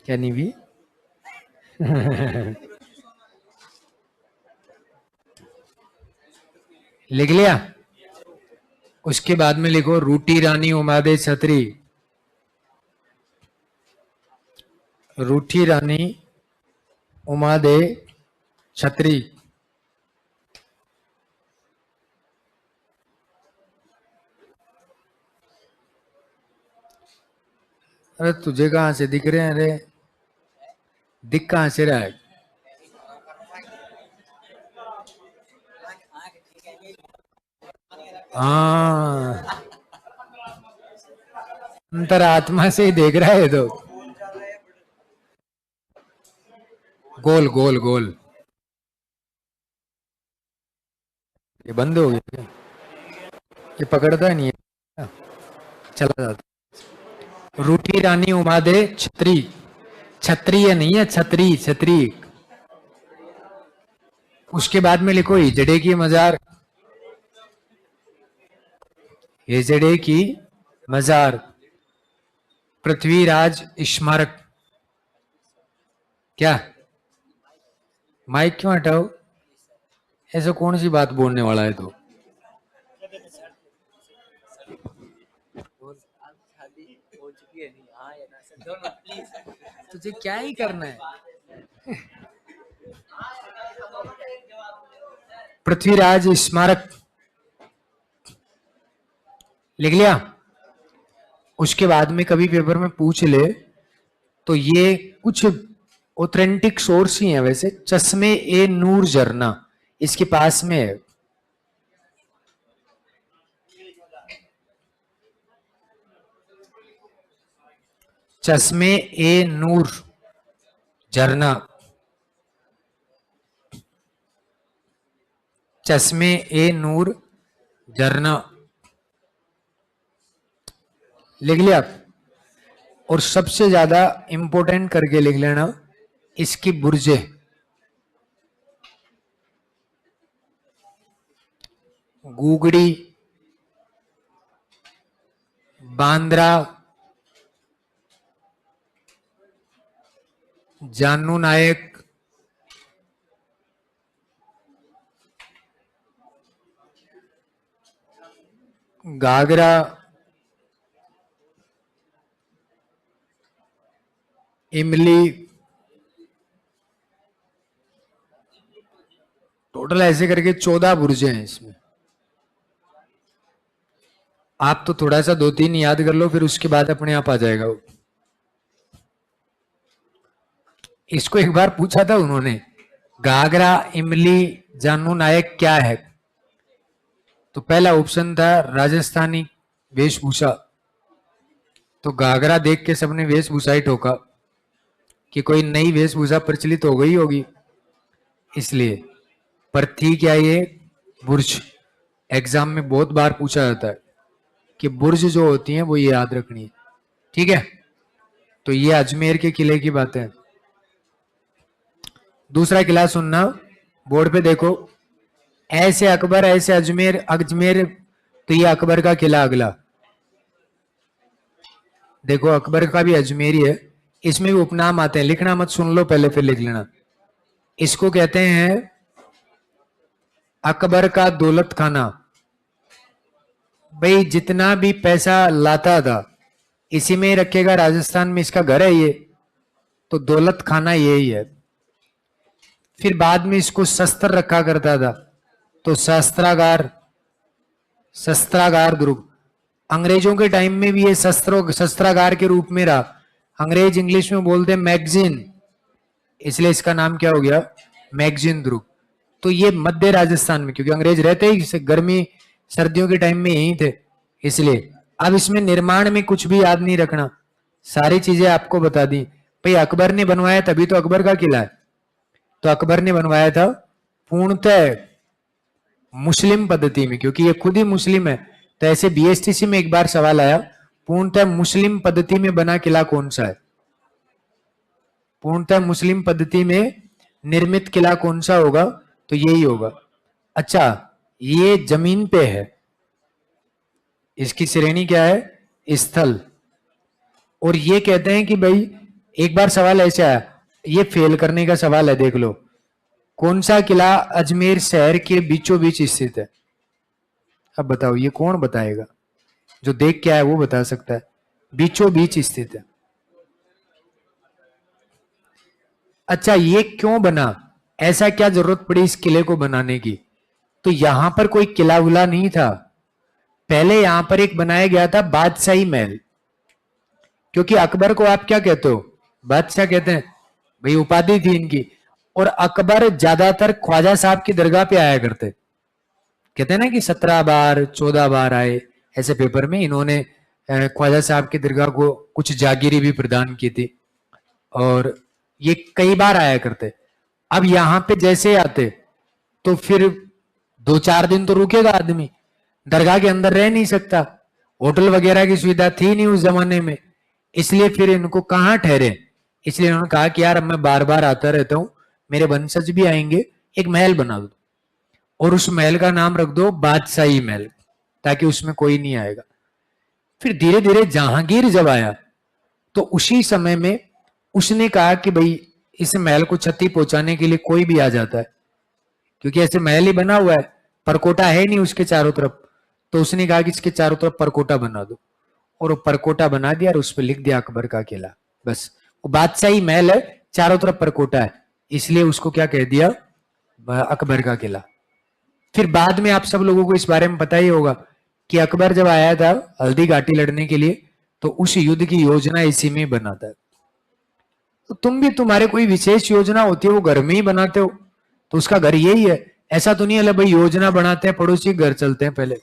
क्या नहीं भी? लिख लिया? उसके बाद में लिखो रूटी रानी उमादे छतरी। रूठी रानी उमादे छतरी। अरे तुझे कहां से दिख रहे हैं? अरे दिख कहां से रहा है? हाँ, अंतरात्मा से ही देख रहा है तो। गोल गोल गोल। ये बंद हो गया क्या? ये पकड़ता नहीं है, चला जाता। रूठी रानी उमा दे छत्री, क्षत्रिय नहीं है, छत्री छत्री। उसके बाद में लिखो हिजड़े की मजार, हिजड़े की मजार, पृथ्वीराज स्मारक। क्या माइक क्यों हटाओ, ऐसा कौन सी बात बोलने वाला है तो। तुझे क्या ही करना है। पृथ्वीराज स्मारक लिख लिया। उसके बाद में कभी पेपर में पूछ ले तो ये कुछ ऑथेंटिक सोर्स ही है वैसे। चश्मे ए नूर झरना इसके पास में है। चश्मे ए नूर झरना, चश्मे ए नूर झरना लिख लिया। और सबसे ज्यादा इंपॉर्टेंट करके लिख लेना इसकी बुर्जे, गुगड़ी, बांद्रा, जानू नायक, घाघरा, इमली, टोटल ऐसे करके 14 बुर्जे हैं इसमें। आप तो थोड़ा सा 2-3 याद कर लो, फिर उसके बाद अपने आप आ जाएगा वो। इसको एक बार पूछा था उन्होंने, घाघरा, इमली, जानू नायक क्या है? तो पहला ऑप्शन था राजस्थानी वेशभूषा। तो घाघरा देख के सबने वेशभूषा ही ठोका कि कोई नई वेशभूषा प्रचलित हो गई होगी इसलिए। पर थी क्या ये बुर्ज। एग्जाम में बहुत बार पूछा जाता है कि बुर्ज जो होती हैं वो ये याद रखनी है, ठीक है। तो ये अजमेर के किले की बात है। दूसरा किला सुनना, बोर्ड पे देखो, ऐसे अकबर ऐसे अजमेर, अजमेर तो ये अकबर का किला अगला। देखो अकबर का भी अजमेरी है, इसमें भी उपनाम आते हैं, लिखना मत, सुन लो पहले फिर लिख लेना। इसको कहते हैं अकबर का दौलत खाना। भाई जितना भी पैसा लाता था इसी में ही रखेगा, राजस्थान में इसका घर है ये, तो दौलत खाना यही है। फिर बाद में इसको शस्त्र रखा करता था, तो शस्त्रागार, शस्त्रागार दुर्ग। अंग्रेजों के टाइम में भी ये शस्त्रागार के रूप में रहा। अंग्रेज इंग्लिश में बोलते हैं मैगजीन, इसलिए इसका नाम क्या हो गया, मैगजीन दुर्ग। तो ये मध्य राजस्थान में, क्योंकि अंग्रेज रहते ही गर्मी सर्दियों के टाइम में यही थे, इसलिए। अब इसमें निर्माण में कुछ भी याद नहीं रखना, सारी चीजें आपको बता दी। भाई अकबर ने बनवाया तभी तो अकबर का किला है। तो अकबर ने बनवाया था पूर्णतः मुस्लिम पद्धति में, क्योंकि ये खुद ही मुस्लिम है। तो ऐसे बीएसटीसी में एक बार सवाल आया, पूर्णतः मुस्लिम पद्धति में बना किला कौन सा है? पूर्णतः मुस्लिम पद्धति में निर्मित किला कौन सा होगा? तो यही होगा। अच्छा, ये जमीन पे है, इसकी श्रेणी क्या है? स्थल। और ये कहते हैं कि भाई एक बार सवाल ऐसे आया, ये फेल करने का सवाल है, देख लो, कौन सा किला अजमेर शहर के बीचों बीच स्थित है? अब बताओ, ये कौन बताएगा? जो देख के आया वो बता सकता है। बीचों बीच स्थित है। अच्छा, ये क्यों बना? ऐसा क्या जरूरत पड़ी इस किले को बनाने की? तो यहां पर कोई किला उला नहीं था, पहले यहां पर एक बनाया गया था बादशाही महल। क्योंकि अकबर को आप क्या कहते हो? बादशाह कहते हैं, भाई उपाधि थी इनकी। और अकबर ज्यादातर ख्वाजा साहब की दरगाह पे आया करते, कहते हैं ना कि 17 बार 14 बार आए, ऐसे पेपर में इन्होंने ख्वाजा साहब की दरगाह को कुछ जागीरी भी प्रदान की थी, और ये कई बार आया करते। अब यहां पे जैसे आते तो फिर 2-4 दिन तो रुकेगा आदमी, दरगाह के अंदर रह नहीं सकता, होटल वगैरह की सुविधा थी नहीं उस जमाने में, इसलिए फिर इनको कहाँ ठहरे, इसलिए उन्होंने कहा कि यार अब मैं बार बार आता रहता हूं, मेरे वंशज भी आएंगे, एक महल बना दो और उस महल का नाम रख दो बादशाही महल, ताकि उसमें कोई नहीं आएगा। फिर धीरे धीरे जहांगीर जब आया तो उसी समय में उसने कहा कि भाई इस महल को क्षति पहुंचाने के लिए कोई भी आ जाता है, क्योंकि ऐसे महल ही बना हुआ है, परकोटा है नहीं उसके चारों तरफ, तो उसने कहा कि इसके चारों तरफ परकोटा बना दो, और वो परकोटा बना दिया और उस पर लिख दिया अकबर का किला। बस वो बादशाही महल है, चारों तरफ परकोटा है, इसलिए उसको क्या कह दिया, अकबर का किला। फिर बाद में आप सब लोगों को इस बारे में पता ही होगा कि अकबर जब आया था हल्दी घाटी लड़ने के लिए, तो उस युद्ध की योजना इसी में बनाता है। तो तुम भी, तुम्हारे कोई विशेष योजना होती है वो घर में ही बनाते हो, तो उसका घर यही है। ऐसा तो नहीं है भाई योजना बनाते हैं पड़ोसी घर चलते हैं पहले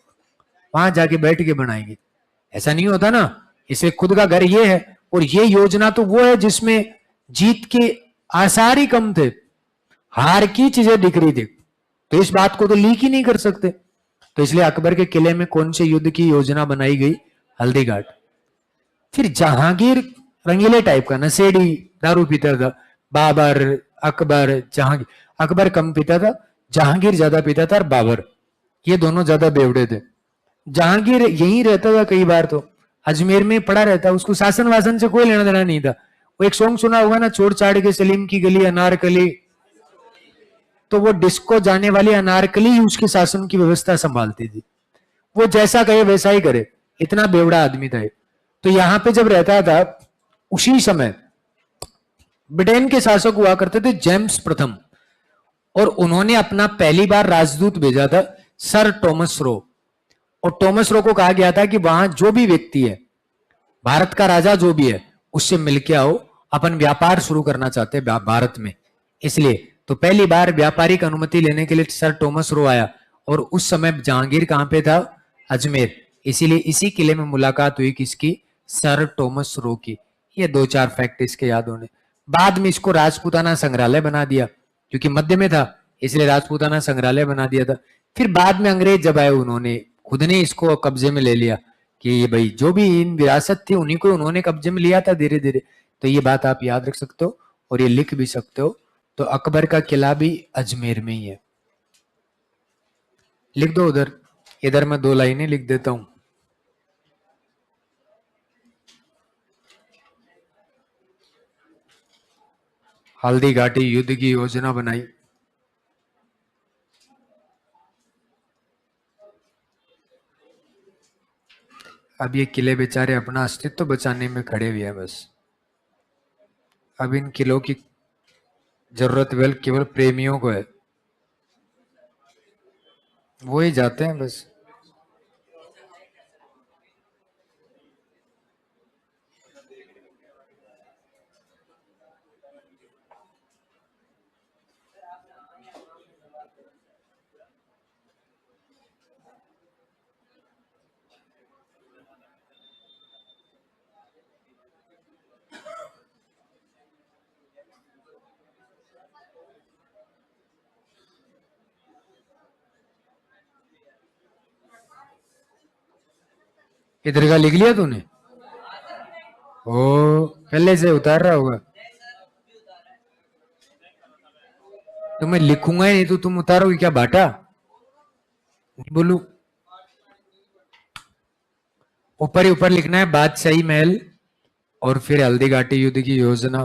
वहां जाके बैठ के बनाएंगे, ऐसा नहीं होता ना। इसे खुद का घर ये है, और ये योजना तो वो है जिसमें जीत के आसार ही कम थे, हार की चीजें दिख रही थी, तो इस बात को तो लीक ही नहीं कर सकते। तो इसलिए अकबर के किले में कौन से युद्ध की योजना बनाई गई, हल्दी घाट। फिर जहांगीर रंगीले टाइप का, नशेड़ी, दारू पीता था। बाबर, अकबर, जहांगीर, अकबर कम पीता था, जहांगीर ज्यादा पीता था, और बाबर ये दोनों ज्यादा बेवड़े थे। जहांगीर यहीं रहता था, कई बार तो अजमेर में पड़ा रहता, उसको शासन वासन से कोई लेना देना नहीं था। वो एक सॉन्ग सुना होगा ना, छोड़ छाड़ के सलीम की गली अनारकली, तो वो डिस्को जाने वाली अनारकली ही उसके शासन की व्यवस्था संभालती थी, वो जैसा कहे वैसा ही करे, इतना बेवड़ा आदमी था। तो यहां पे जब रहता था उसी समय ब्रिटेन के शासक हुआ करते थे जेम्स प्रथम, और उन्होंने अपना पहली बार राजदूत भेजा था सर टॉमस रो, और टॉमस रो को कहा गया था कि वहां जो भी व्यक्ति है, भारत का राजा जो भी है, उससे मिलके आओ, अपन व्यापार शुरू करना चाहते हैं भारत में। इसलिए तो पहली बार व्यापारिक अनुमति लेने के लिए सर टॉमस रो आया, और उस समय जहांगीर कहां पे था, अजमेर। इसीलिए इसी किले में मुलाकात हुई किसकी, सर टॉमस रो की। ये दो चार फैक्ट इसके याद होने। बाद में इसको राजपूताना संग्रहालय बना दिया, क्योंकि मध्य में था, इसलिए राजपूताना संग्रहालय बना दिया था। फिर बाद में अंग्रेज जब आए, उन्होंने खुद ने इसको कब्जे में ले लिया, कि ये भाई जो भी इन विरासत थी उन्हीं को उन्होंने कब्जे में लिया था धीरे धीरे। तो ये बात आप याद रख सकते हो और ये लिख भी सकते हो। तो अकबर का किला भी अजमेर में ही है, लिख दो उधर, इधर मैं 2 लाइनें लिख देता हूं। हल्दी घाटी युद्ध की योजना बनाई। अब ये किले बेचारे अपना अस्तित्व बचाने में खड़े हुए हैं बस। अब इन किलों की जरूरत केवल प्रेमियों को है, वो ही जाते हैं बस। इधर का लिख लिया तूने, ओ पहले से उतार रहा होगा। तो मैं लिखूंगा ही नहीं तो तुम उतारोगे क्या बाटा, नहीं बोलू। ऊपर ही ऊपर लिखना है बादशाही महल और फिर हल्दी घाटी युद्ध की योजना।